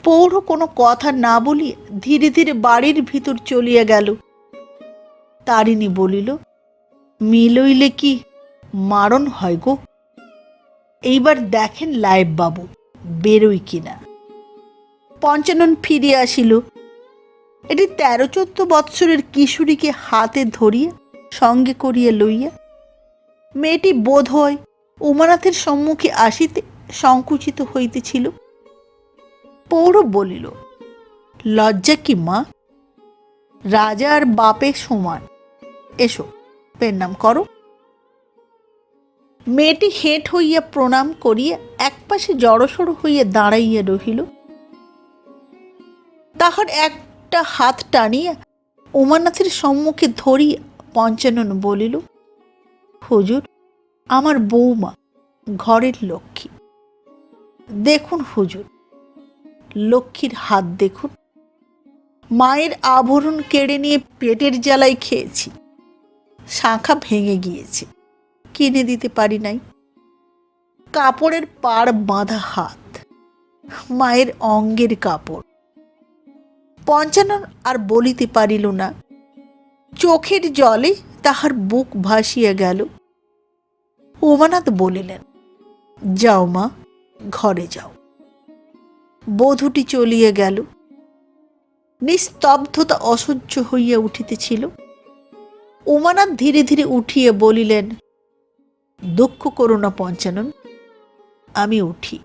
পৌর কোনো কথা না বলিয়া ধীরে ধীরে বাড়ির ভিতর চলিয়া গেল। তারিণী বলিল, মিলইলে কি মারণ হয় গো? এইবার দেখেন লায়েব বাবু বেরোই কিনা। পঞ্চানন ফিরে আসিল। এটি 13-14 বৎসরের কিশোরীকে হাতে ধরিয়া সঙ্গে করিয়া লইয়া। মেয়েটি বোধ হয় উমানাথের সম্মুখে আসিতে সংকুচিত হইতেছিল। পৌর বলিল, লজ্জা কি মা? রাজা আর বাপে সমান। এসো, প্রণাম করো। মেয়েটি হেঁট হইয়া প্রণাম করিয়া একপাশে জড়সড় হইয়া দাঁড়াইয়া রহিল। তাহার একটা হাত টানিয়া উমানাথের সম্মুখে ধরিয়া পঞ্চানন বলিল, হুজুর, আমার বৌমা, ঘরের লক্ষ্মী। দেখুন হুজুর, লক্ষ্মীর হাত দেখুন। মায়ের আভরণ কেড়ে নিয়ে পেটের জ্বালায় খেয়েছি, শাঁখা ভেঙে গিয়েছে, কিনে দিতে পারি নাই। কাপড়ের পাড় বাঁধা হাত, মায়ের অঙ্গের কাপড়। পঞ্চানন আর বলিতে পারিল না। চোখের জলে তাহার বুক ভাসিয়া গেল। উমানাথ বলিলেন, যাও মা, ঘরে যাও। বধূটি চলিয়া গেল। নিস্তব্ধতা অসহ্য হইয়া উঠিতেছিল। উমানাথ ধীরে ধীরে উঠিয়া বলিলেন, দুঃখ করো না পঞ্চানন, আমি উঠি।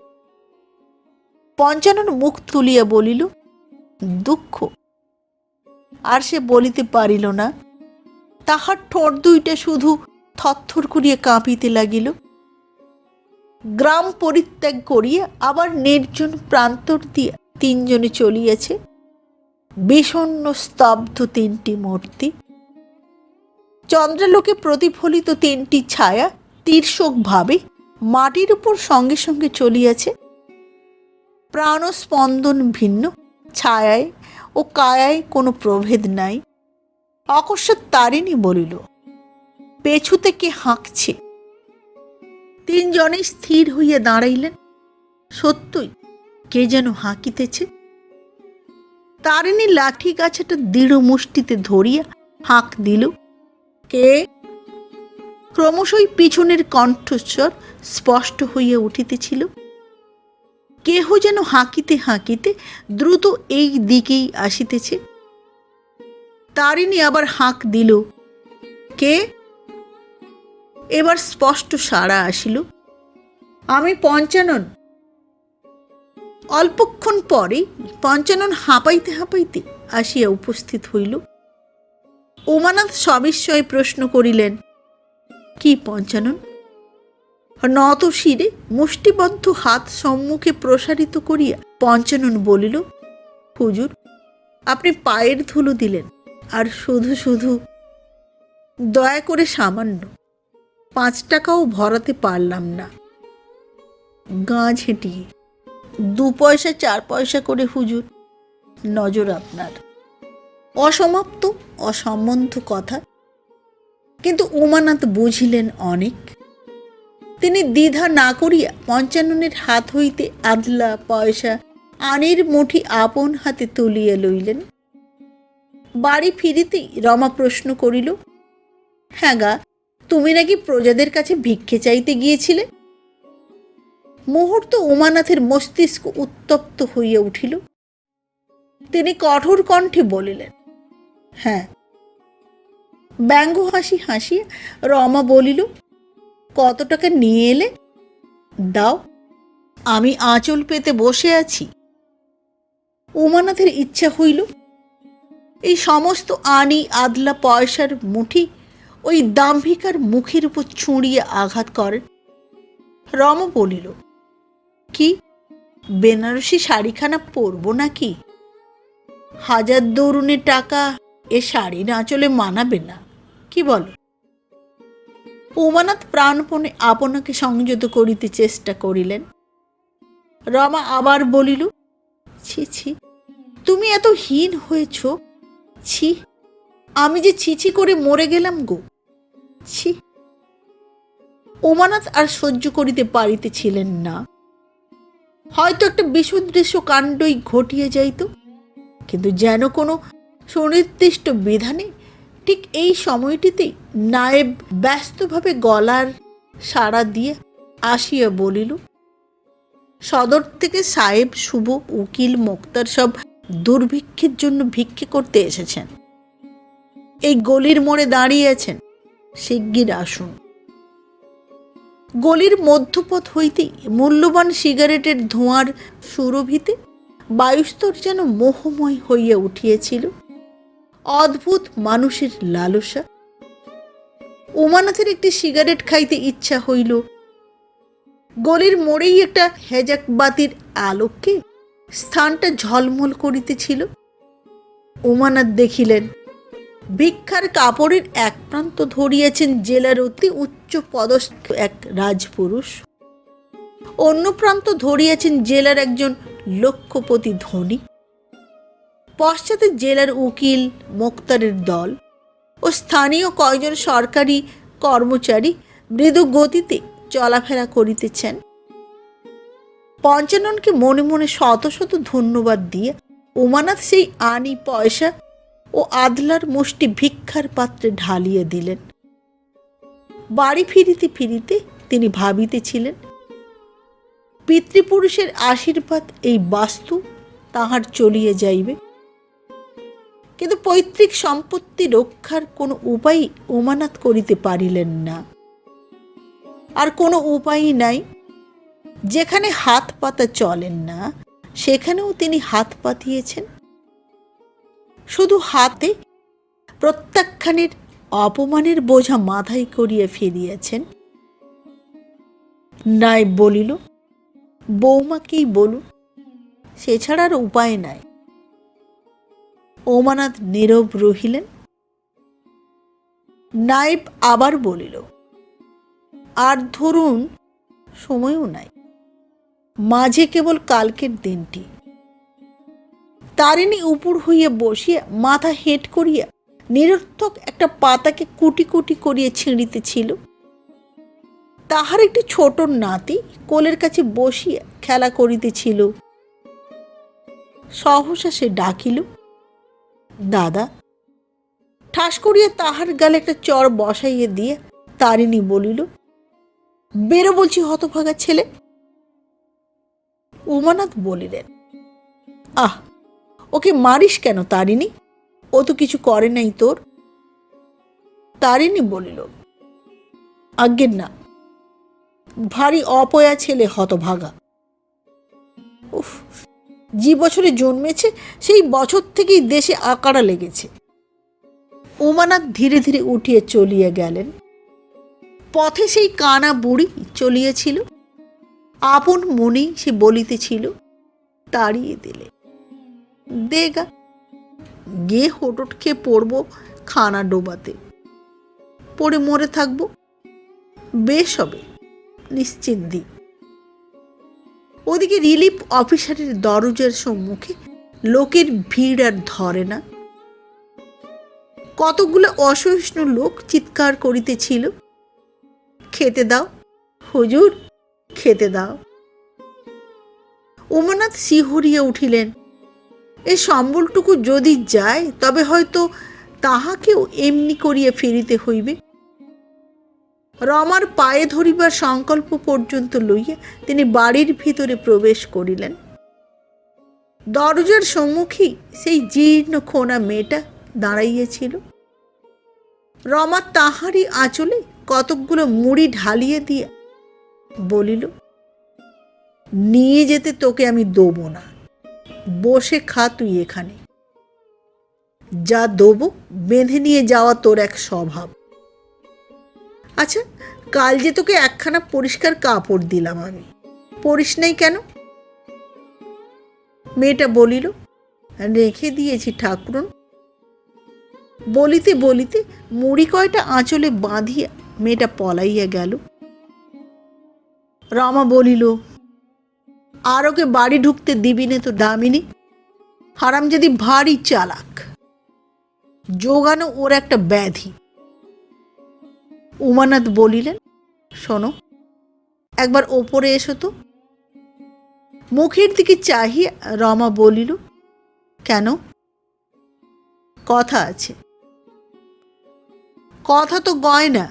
পঞ্চানন মুখ তুলিয়া বলিল, দুঃখ? আর সে বলিতে পারিল না। তাহার ঠোঁট দুইটা শুধু থরথর করিয়া কাঁপিতে লাগিল। গ্রাম পরিত্যাগ করিয়া আবার নির্জন প্রান্তর দিয়া তিনজনে চলিয়াছে। বিষণ্ণ স্তব্ধ তিনটি মূর্তি। চন্দ্রালোকে প্রতিফলিত তিনটি ছায়া তির্যক ভাবে মাটির উপর সঙ্গে সঙ্গে চলিয়াছে। প্রাণস্পন্দন ভিন্ন, ছায়ায় ও কায়ায় কোনো প্রভেদ নাই। অকস্মাৎ তারিণী বলিল, পেছুতে কে হাঁকছে? তিনজনে স্থির হইয়া দাঁড়াইলেন। সত্যই কে যেন হাঁকিতেছে। তারিণী লাঠি গাছাটা দৃঢ় মুষ্টিতে ধরিয়া হাঁক দিল, কে? ক্রমশই পিছনের কণ্ঠস্বর স্পষ্ট হইয়া উঠিতেছিল। কেহ যেন হাঁকিতে হাঁকিতে দ্রুত এই দিকেই আসিতেছে। তারিণী আবার হাঁক দিল, কে? এবার স্পষ্ট সাড়া আসিল, আমি পঞ্চানন। অল্পক্ষণ পরে পঞ্চানন হাঁপাইতে হাঁপাইতে আসিয়া উপস্থিত হইল। উমানাথ সবিস্ময়ে প্রশ্ন করিলেন, কি পঞ্চানন? নত শিরে মুষ্টিবদ্ধ হাত সম্মুখে প্রসারিত করিয়া পঞ্চানন বলিল, হুজুর, আপনি পায়ের ধুলো দিলেন, আর শুধু শুধু। দয়া করে সামান্য 5 টাকাও ভরাতে পারলাম না। গা ঝেঁটিয়ে 2 পয়সা 4 পয়সা করে হুজুর, নজর আপনার। অসমাপ্ত অসম্বন্ধ কথা, কিন্তু উমানাথ বুঝিলেন অনেক। তিনি দ্বিধা না করিয়া পঞ্চাননের হাত হইতে আধলা পয়সা আনির মুঠি আপন হাতে তুলিয়া লইলেন। বাড়ি ফিরিতেই রমা প্রশ্ন করিল, হ্যাঁ গা, তুমি নাকি প্রজাদের কাছে ভিক্ষে চাইতে গিয়েছিলে? মুহূর্ত উমানাথের মস্তিষ্ক উত্তপ্ত হইয়া উঠিল। তিনি কঠোর কণ্ঠে বলিলেন, হ্যাঁ। ব্যঙ্গ হাসি হাসিয়া রমা বলিল, কত টাকা নিয়ে এলে? দাও, আমি আঁচল পেতে বসে আছি। উমানাথের ইচ্ছা হইল এই সমস্ত আনি আধলা পয়সার মুঠি ওই দাম্ভিকার মুখের উপর ছুঁড়িয়ে আঘাত করেন। রমা বলিল, কি বেনারসি শাড়িখানা পরব নাকি? 1000 দরুনের টাকা এ শাড়ির আঁচলে মানাবে না, কি বলো? উমানাথ প্রাণপণে আপনাকে সংযত করিতে চেষ্টা করিলেন। রমা আবার বলিল, ছি ছি, তুমি এত হীন হয়েছ। ছি, আমি যে ছিছি করে মরে গেলাম গো, ছি। উমানাথ আর সহ্য করিতে পারিতেছিলেন না। হয়তো একটা বিসদৃশ্য কাণ্ডই ঘটিয়া যাইত, কিন্তু যেন কোনো সুনির্দিষ্ট বিধানে ঠিক এই সময়টিতেই নায়েব ব্যস্তভাবে গলার সাড়া দিয়ে আসিয়া বলিল, সদর থেকে সাহেব, শুভ, উকিল, মোক্তার সব দুর্ভিক্ষের জন্য ভিক্ষে করতে এসেছেন। এই গলির মোড়ে দাঁড়িয়ে আছেন, শিগগির আসুন। গলির মধ্যপথ হইতেই মূল্যবান সিগারেটের ধোঁয়ার সুরভিতে বায়ুস্তর যেন মোহময় হইয়া উঠিয়াছিল। অদ্ভুত মানুষের লালসা। উমানাথের একটি সিগারেট খাইতে ইচ্ছা হইল। গলির মোড়েই একটা হেজাক বাতির আলোকে স্থানটা ঝলমল করিতেছিল। উমানাথ দেখিলেন ভিক্ষার কাপড়ের এক প্রান্ত ধরিয়াছেন জেলার অতি উচ্চ পদস্থ এক রাজপুরুষ, অন্য প্রান্ত ধরিয়াছেন জেলার একজন লক্ষপতি ধনী। পশ্চাতে জেলার উকিল মোক্তারের দল ও স্থানীয় কয়জন সরকারি কর্মচারী মৃদু গতিতে চলাফেরা করিতেছেন। পঞ্চাননকে মনে মনে শত শত ধন্যবাদ দিয়ে উমানাথ সেই আনি পয়সা ও আধলার মুষ্টি ভিক্ষার পাত্রে ঢালিয়ে দিলেন। বাড়ি ফিরিতে ফিরিতে তিনি ভাবিতেছিলেন, পিতৃপুরুষের আশীর্বাদ এই বাস্তু তাহার চলিয়ে যাইবে, কিন্তু পৈতৃক সম্পত্তি রক্ষার কোনো উপায় উমানাথ করিতে পারিলেন না। আর কোনো উপায়ই নাই। যেখানে হাত পাতা চলেন না সেখানেও তিনি হাত পাতিয়েছেন। শুধু হাতে প্রত্যাখ্যানের অপমানের বোঝা মাথায় করিয়া ফিরিয়াছেন। নায়েব বলিল, বৌমাকেই বলুন, সে ছাড়া আর উপায় নাই। উমানাথ নীরব রহিলেন। নায়েব আবার বলিল, আর ধরুন সময়ও নাই, মাঝে কেবল কালকের দিনটি। তারিণী উপর হইয়া বসিয়া মাথা হেঁট করিয়া নিরর্থক একটা পাতাকে কুটি কুটি করিয়া ছিঁড়িতেছিল। তাহার একটি ছোট নাতি কোলের কাছে বসিয়া খেলা করিতেছিল। সহসা সে ডাকিল, দাদা। ঠাস করিয়া তাহার গালে একটা চড় বসাইয়া দিয়ে তারিণী বলিল, বেরো বলছি হতভাগা ছেলে। উমানাথ বলিলেন, আহ, ওকে মারিস কেন তারিণী? ও তো কিছু করে নাই তোর। তারিণী বলিল, আজ্ঞে না, ভারী অপয়া ছেলে হতভাগা। উফ, যে বছরে জন্মেছে সেই বছর থেকেই দেশে আকারা লেগেছে। উমানাথ ধীরে ধীরে উঠিয়া চলিয়া গেলেন। পথে সেই কানা বুড়ি চলিয়াছিল। আপন মনেই সে বলিতেছিল, তাড়িয়ে দিলে দেগা, গে হোটট খেয়ে পড়ব খানা ডোবাতে, পড়ে মরে থাকব, বেশ হবে নিশ্চিন্তি। ওদিকে রিলিফ অফিসারের দরজার সম্মুখে লোকের ভিড় আর ধরে না। কতগুলো অসহিষ্ণু লোক চিৎকার করিতেছিল, খেতে দাও হুজুর, খেতে দাও। উমানাথ শিহরিয়া উঠিলেন। এই সম্বলটুকু যদি যায় তবে হয়তো তাহাকেও এমনি করিয়া ফিরিতে হইবে। রমার পায়ে ধরিবার সংকল্প পর্যন্ত লইয়া তিনি বাড়ির ভিতরে প্রবেশ করিলেন। দরজার সম্মুখেই সেই জীর্ণ খোনা মেয়েটা দাঁড়াইয়াছিল। রমা তাহারই আঁচলে কতকগুলো মুড়ি ঢালিয়ে দিয়া বলিল, নিয়ে যেতে তোকে আমি দেবো না, বসে খা তুই এখানে। যা দেবো বেঁধে নিয়ে যাওয়া তোর এক স্বভাব। আচ্ছা, কাল যে তোকে একখানা পরিষ্কার কাপড় দিলাম আমি, পরিস নাই কেন? মেয়েটা বলিল, রেখে দিয়েছি ঠাকুরন। বলিতে বলিতে মুড়ি কয়টা আঁচলে বাঁধিয়া মেয়েটা পলাইয়া গেল। রমা বলিল, আর ওকে বাড়ি ঢুকতে দিবি নে তো দামিনী, হারামজাদি ভারী চালাক, জোগানো ওর একটা ব্যাধি। উমানাথ বলিলেন, শোনো, একবার ওপরে এসো তো। মুখের দিকে চাহিয়া রমা বলিল, কেন? কথা আছে। কথা তো গয়না,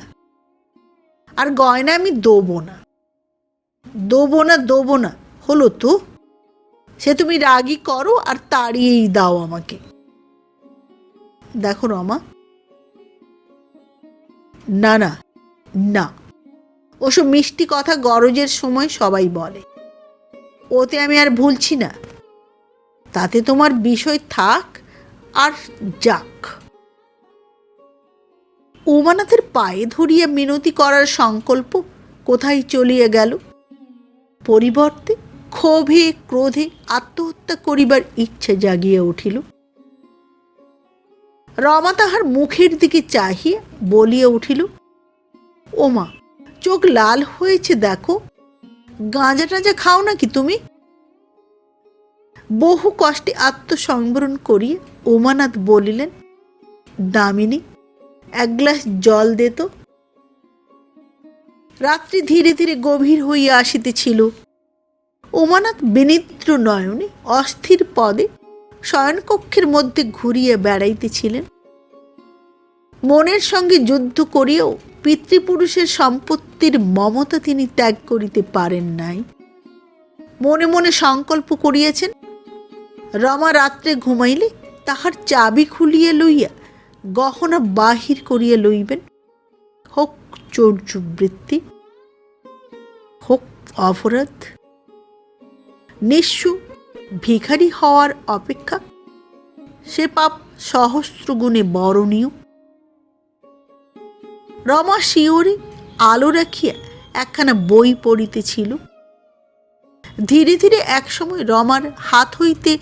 আর গয়না আমি দেবো না, দেবো না, দেবো না হলো তো। সে তুমি রাগই করো আর তাড়িয়েই দাও আমাকে। দেখো রমা, না না না, ওসব মিষ্টি কথা গরজের সময় সবাই বলে, ওতে আমি আর ভুলছি না। তাতে তোমার বিষয় থাক আর যাক। উমানাথের পায়ে ধরিয়া মিনতি করার সংকল্প কোথায় চলিয়া গেল। পরিবর্তে ক্ষোভে ক্রোধে আত্মহত্যা করিবার ইচ্ছা জাগিয়া উঠিল। রমা তাহার মুখের দিকে চাহিয়া বলিয়া উঠিল, ওমা, চোখ লাল হয়েছে দেখো, গাঁজা টাঁজা খাও নাকি তুমি? বহু কষ্টে আত্মসংবরণ করিয়া উমানাথ বলিলেন, দামিনী, এক গ্লাস জল দে তো। রাত্রি ধীরে ধীরে গভীর হইয়া আসিতেছিল। উমানাথ বিনিদ্র নয়নে অস্থির পদে শয়নকক্ষের মধ্যে ঘুরিয়া বেড়াইতেছিলেন। মনের সঙ্গে যুদ্ধ করিয়াও পিতৃপুরুষের সম্পত্তির মমতা তিনি ত্যাগ করিতে পারেন নাই। মনে মনে সংকল্প করিয়াছেন, রমা রাত্রে ঘুমাইলে তাহার চাবি খুলিয়া লইয়া গহনা বাহির করিয়া লইবেন। হোক চৌর্যবৃত্তি, হোক অপরাধ, নিঃস্ব ভিখারি হওয়ার অপেক্ষা সে পাপ সহস্র গুণে বরণীয়। রমা শিওরে আলো রাখিয়া একখানা বই পড়িতেছিল। ধীরে ধীরে একসময় রমার হাত হইতে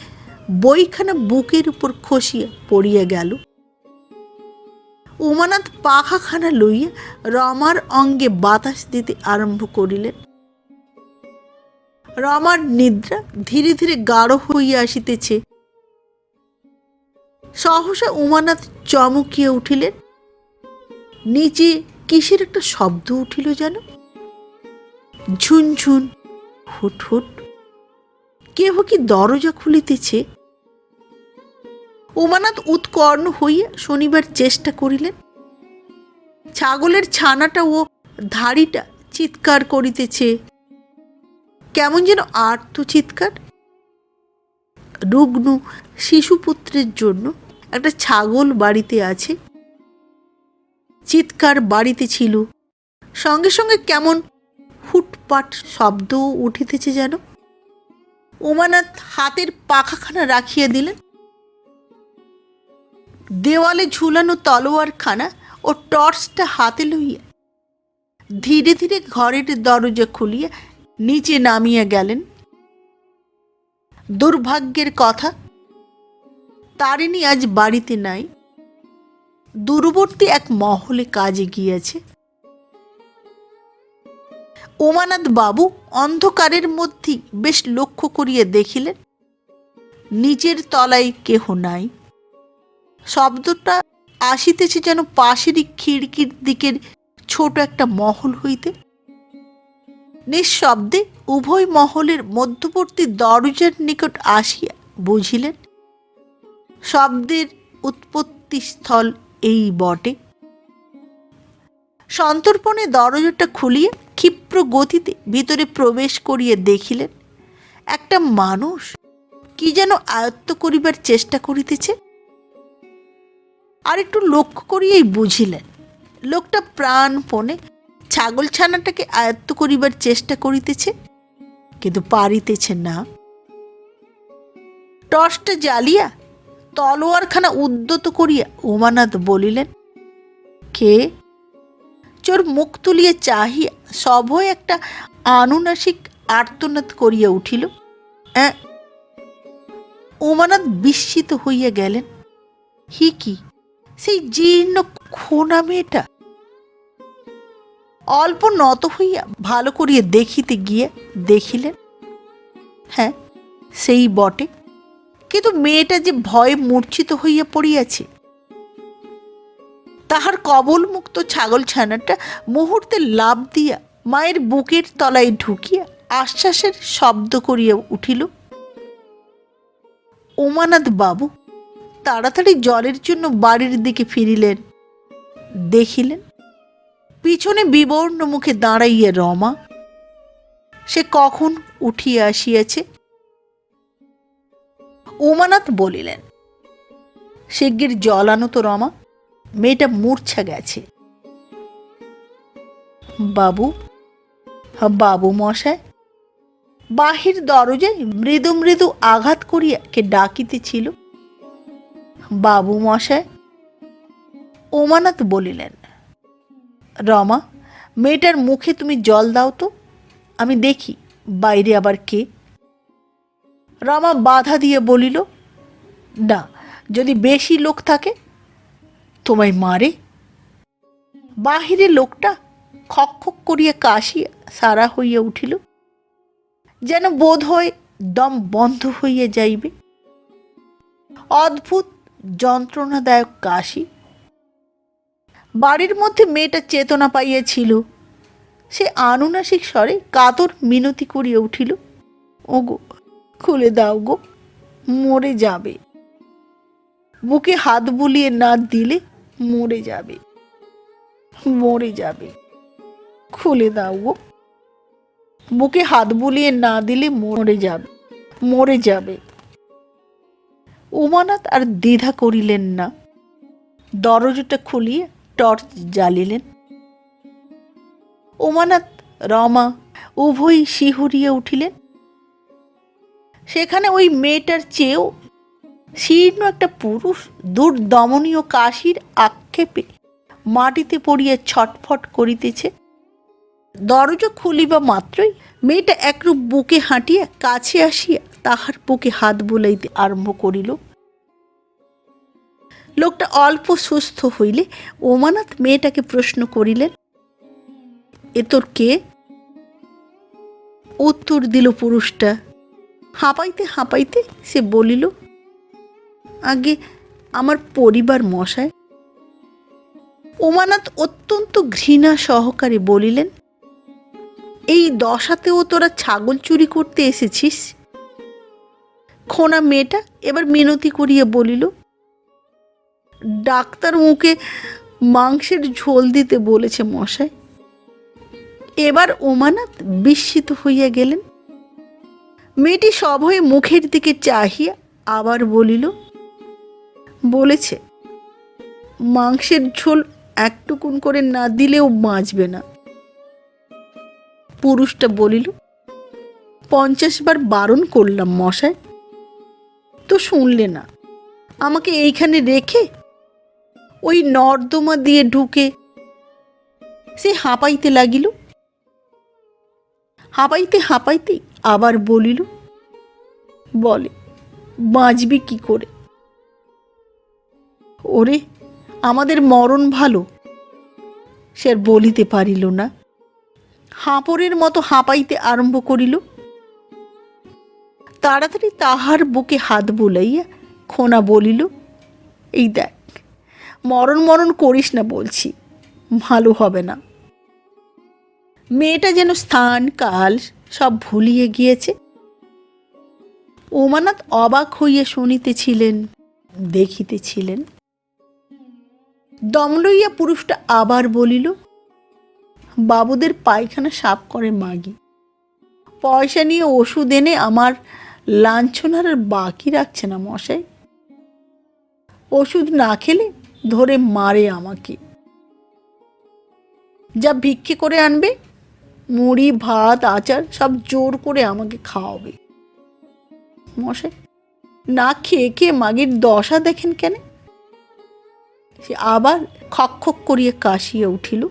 বইখানা বুকের উপর খসিয়া পড়িয়া গেল। উমানাথ পাখাখানা লইয়া রমার অঙ্গে বাতাস দিতে আরম্ভ করিলেন। রমার নিদ্রা ধীরে ধীরে গাঢ় হইয়া আসিতেছে। সহসা উমানাথ চমকিয়া উঠিলেন। নিচে কিসের একটা শব্দ উঠিল যেন, ঝুনঝুন, হুট হুট। কেহ কি দরজা খুলিতেছে? উমানাথ উৎকর্ণ হইয়া শনিবার চেষ্টা করিলেন। ছাগলের ছানাটা ও ধাড়িটা চিৎকার করিতেছে, কেমন যেন আর্ত চিৎকার। রুগ্ন শিশুপুত্রের জন্য একটা ছাগল বাড়িতে আছে, চিৎকার বাড়িতে ছিল, সঙ্গে সঙ্গে কেমন হুটপাট শব্দও উঠিতেছে যেন। উমানাথ হাতের পাখাখানা রাখিয়া দিলেন। দেওয়ালে ঝুলানো তলোয়ারখানা ও টর্চটা হাতে লইয়া ধীরে ধীরে ঘরের দরজা খুলিয়া নিচে নামিয়া গেলেন। দুর্ভাগ্যের কথা, তারিণী আজ বাড়িতে নাই, দূরবর্তী এক মহলে কাজে গিয়াছে। উমানাথ বাবু অন্ধকারের মধ্যেই বেশ লক্ষ্য করিয়া দেখিলেন নিচের তলায় কেহ নাই। শব্দটা আসিতেছে যেন পাশেরই খিড়কির দিকের ছোট একটা মহল হইতে। নিঃশব্দে উভয় মহলের মধ্যবর্তী দরজার নিকট আসিয়া বুঝিলেন শব্দের উৎপত্তি স্থল এই বটে। সন্তর্পণে দরজাটা খুলিয়া ক্ষিপ্র গতিতে ভিতরে প্রবেশ করিয়া দেখিলেন একটা মানুষ কি যেন আয়ত্ত করিবার চেষ্টা করিতেছে। আর একটু লক্ষ্য করিয়াই বুঝিলেন লোকটা প্রাণপণে ছাগলছানাটাকে আয়ত্ত করিবার চেষ্টা করিতেছে, কিন্তু পারিতেছে না। টর্চটা জ্বালিয়া তলোয়ারখানা উদ্যত করিয়া উমানাথ বলিলেন, কে? চোর মুখ তুলিয়া চাহিয়া সভয় একটা আনুনাসিক আর্তনাদ করিয়া উঠিল। উমানাথ বিস্মিত হইয়া গেলেন। হি কি, সেই জীর্ণ খোনা মেয়েটা! অল্প নত হইয়া ভালো করিয়া দেখিতে গিয়া দেখিলেন, হ্যাঁ, সেই বটে, কিন্তু মেয়েটা যে ভয়ে মূর্ছিত হইয়া পড়িয়াছে। তাহার কবলমুক্ত ছাগলছানাটা মুহূর্তে লাফ দিয়া মায়ের বুকের তলায় ঢুকিয়া আশ্বাসের শব্দ করিয়া উঠিল। উমানাথ বাবু তাড়াতাড়ি জলের জন্য বাড়ির দিকে ফিরিলেন। দেখিলেন পিছনে বিবর্ণ মুখে দাঁড়াইয়া রমা। সে কখন উঠিয়া আসিয়াছে। উমানাথ বলিলেন, শিগগির জল আনো তো রমা, মেয়েটা মূর্ছা গেছে। বাবু, বাবু মশাই, বাহির দরজায় মৃদু মৃদু আঘাত করিয়া কে ডাকিতেছিল। বাবু মশায়। উমানাথ বলিলেন, রমা, মেয়েটার মুখে তুমি জল দাও তো, আমি দেখি বাইরে আবার কে। রমা বাধা দিয়ে বলিল, না, যদি বেশি লোক থাকে তোমায় মারে। বাহিরে লোকটা খক খক করিয়া কাশিয়া সারা হইয়া উঠিল, যেন বোধ হয় দম বন্ধ হইয়া যাইবে। অদ্ভুত যন্ত্রণাদায়ক কাশি। বাড়ির মধ্যে মেয়েটা চেতনা পাইয়াছিল। সে আনুনাসিক স্বরে কাতর মিনতি করিয়া উঠিল, ওগো, খুলে দাও গো, মরে যাবে। বুকে হাত বুলিয়ে না দিলে মরে যাবে, মরে যাবে, খুলে দাও গো। বুকে হাত বুলিয়ে না দিলে মরে যাবে, মরে যাবে। উমানাথ আর দ্বিধা করিলেন না। দরজাটা খুলিয়ে টর্চ জ্বালিলেন। উমানাথ, রমা উভয়ই শিহরিয়া উঠিলেন। সেখানে ওই মেয়েটার চেয়েও শীর্ণ একটা পুরুষ দুর্দমনীয় কাশির আক্ষেপে মাটিতে পড়িয়া ছটফট করিতেছে। দরজা খুলিবা মাত্রই মেয়েটা একরূপ বুকে হাঁটিয়া কাছে আসিয়া তাহার বুকে হাত বুলাইতে আরম্ভ করিল। লোকটা অল্প সুস্থ হইলে উমানাথ মেয়েটাকে প্রশ্ন করিলেন, এ তোর কে? উত্তর দিল পুরুষটা। হাঁপাইতে হাঁপাইতে সে বলিল, আগে আমার পরিবার মশায়। উমানাথ অত্যন্ত ঘৃণা সহকারে বলিলেন, এই দশাতেও তোরা ছাগল চুরি করতে এসেছিস? খোনা মেয়েটা এবার মিনতি করিয়া বলিল, ডাক্তার মুখে মাংসের ঝোল দিতে বলেছে মশাই। এবার উমানাথ বিস্মিত হইয়া গেলেন। মেয়েটি সভয়ে মুখের দিকে চাহিয়া আবার বলিল, বলেছে মাংসের ঝোল একটুকুন করে না দিলেও বাঁচবে না। পুরুষটা বলিল, 50 বার বারণ করলাম মশাই, তো শুনলে না। আমাকে এইখানে রেখে ওই নর্দমা দিয়ে ঢুকে সে হাঁপাইতে লাগিল। হাঁপাইতে হাঁপাইতে আবার বলিল, বলে বাঁচবি কি করে? ওরে, আমাদের মরণ ভালো। সে আর বলিতে পারিল না। হাঁপড়ের মতো হাঁপাইতে আরম্ভ করিল। তাড়াতাড়ি তাহার বুকে হাত বুলাইয়া খোনা বলিল, এই দেখ, মরণ মরণ করিস না বলছি, ভালো হবে না। মেয়েটা যেন স্থান কাল সব ভুলিয়ে গিয়েছে। উমানাথ অবাক হইয়া শুনিতেছিলেন, দেখিতেছিলেন। দম লইয়া পুরুষটা আবার বলিল, বাবুদের পায়খানা সাফ করে মাগি, পয়সা নিয়ে ওষুধ এনে আমার লাঞ্ছনার আর বাকি রাখছে না মশাই। ওষুধ না খেলে ধরে মারে আমাকে। যা ভিক্ষে করে আনবে, মুড়ি ভাত আচার সব জোর করে আমাকে খাওয়াবে মশাই। না খেয়ে খেয়ে মাগির দশা দেখেন কেন? সে আবার খক খক করিয়া কাশিয়া উঠিল।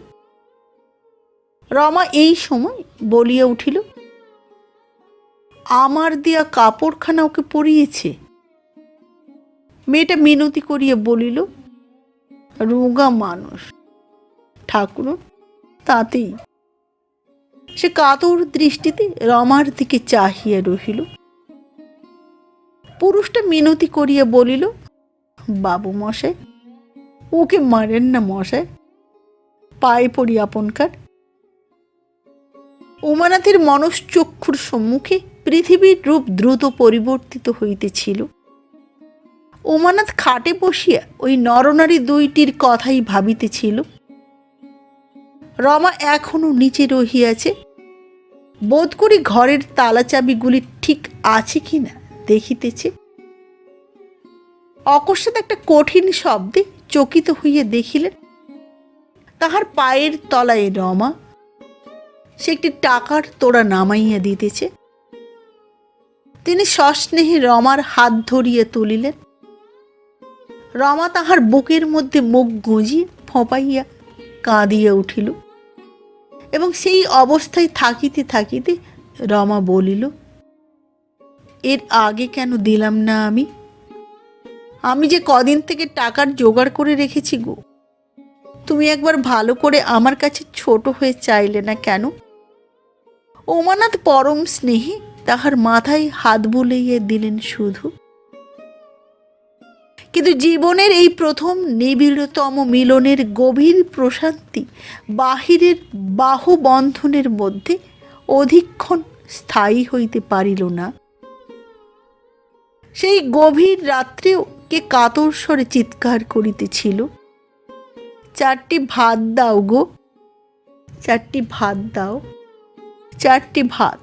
রমা এই সময় বলিয়া উঠিল, আমার দেয়া কাপড়খানা ওকে পরিয়েছে। মেয়েটা মিনতি করিয়া বলিল, রোগা মানুষ ঠাকুর, তাতেই। সে কাতর দৃষ্টিতে রমার দিকে চাহিয়া রহিল। পুরুষটা মিনতি করিয়া বলিল, বাবু মশাই, ওকে মারেন না মশাই, পায়ে পড়ি আপনকার। উমানাথের মনশ্চক্ষুর সম্মুখে পৃথিবীর রূপ দ্রুত পরিবর্তিত হইতেছিল। উমানাথ খাটে বসিয়া ওই নরনারী দুইটির কথাই ভাবিতেছিল। রমা এখনো নিচে রহিয়াছে। বোধ করি ঘরের তালা চাবিগুলি ঠিক আছে কিনা দেখিতেছে। অকস্মাৎ একটা কঠিন শব্দে চকিত হইয়া দেখিলেন তাহার পায়ের তলায় রমা। সে একটি টাকার তোড়া নামাইয়া দিতেছে। তিনি সস্নেহে রমার হাত ধরিয়ে তুলিলেন। রমা তাহার বুকের মধ্যে মুখ গুঁজিয়ে ফোঁপাইয়া কাঁদিয়া উঠিল এবং সেই অবস্থায় থাকিতে থাকিতে রমা বলিল, এর আগে কেন দিলাম না আমি? আমি যে কদিন থেকে টাকার জোগাড় করে রেখেছি গো, তুমি একবার ভালো করে আমার কাছে ছোট হয়ে চাইলে না কেন? উমানাথ পরম স্নেহে তাহার মাথায় হাত বুলাইয়া দিলেন শুধু। কিন্তু জীবনের এই প্রথম নিবিড়তম মিলনের গভীর প্রশান্তি বাহিরের বাহু বন্ধনের মধ্যে অধিকক্ষণ স্থায়ী হইতে পারিল না। সেই গভীর রাত্রেও কে কাতর স্বরে চিৎকার করিতেছিল, চারটি ভাত দাও গো, চারটি ভাত দাও, চারটি ভাত।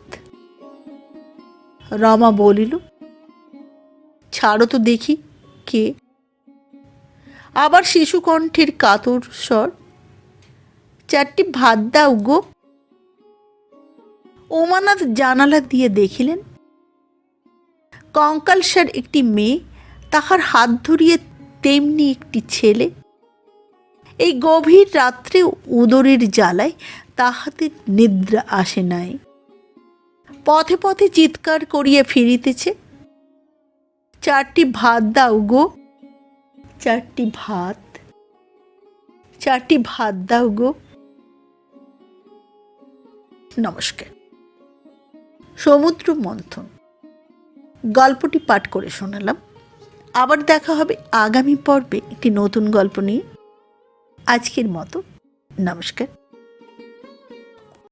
রমা বলিল, ছাড়ো তো দেখি কে। আবার শিশুকণ্ঠের কাতর স্বর, চারটি ভাত দাও গো। উমানাথ জানালা দিয়ে দেখিলেন কঙ্কালসার একটি মেয়ে, তাহার হাত ধরিয়ে তেমনি একটি ছেলে। এই গভীর রাত্রে উদরের জ্বালায় তাহাদের নিদ্রা আসে নাই। পথে পথে চিৎকার করিয়া ফিরিতেছে, চারটি ভাত দাও গো, চারটি ভাত, চারটি ভাত দাও গো। নমস্কার। সমুদ্র মন্থন গল্পটি পাঠ করে শোনালাম। আবার দেখা হবে আগামী পর্বে একটি নতুন গল্প নিয়ে। আজকের মতো নমস্কার।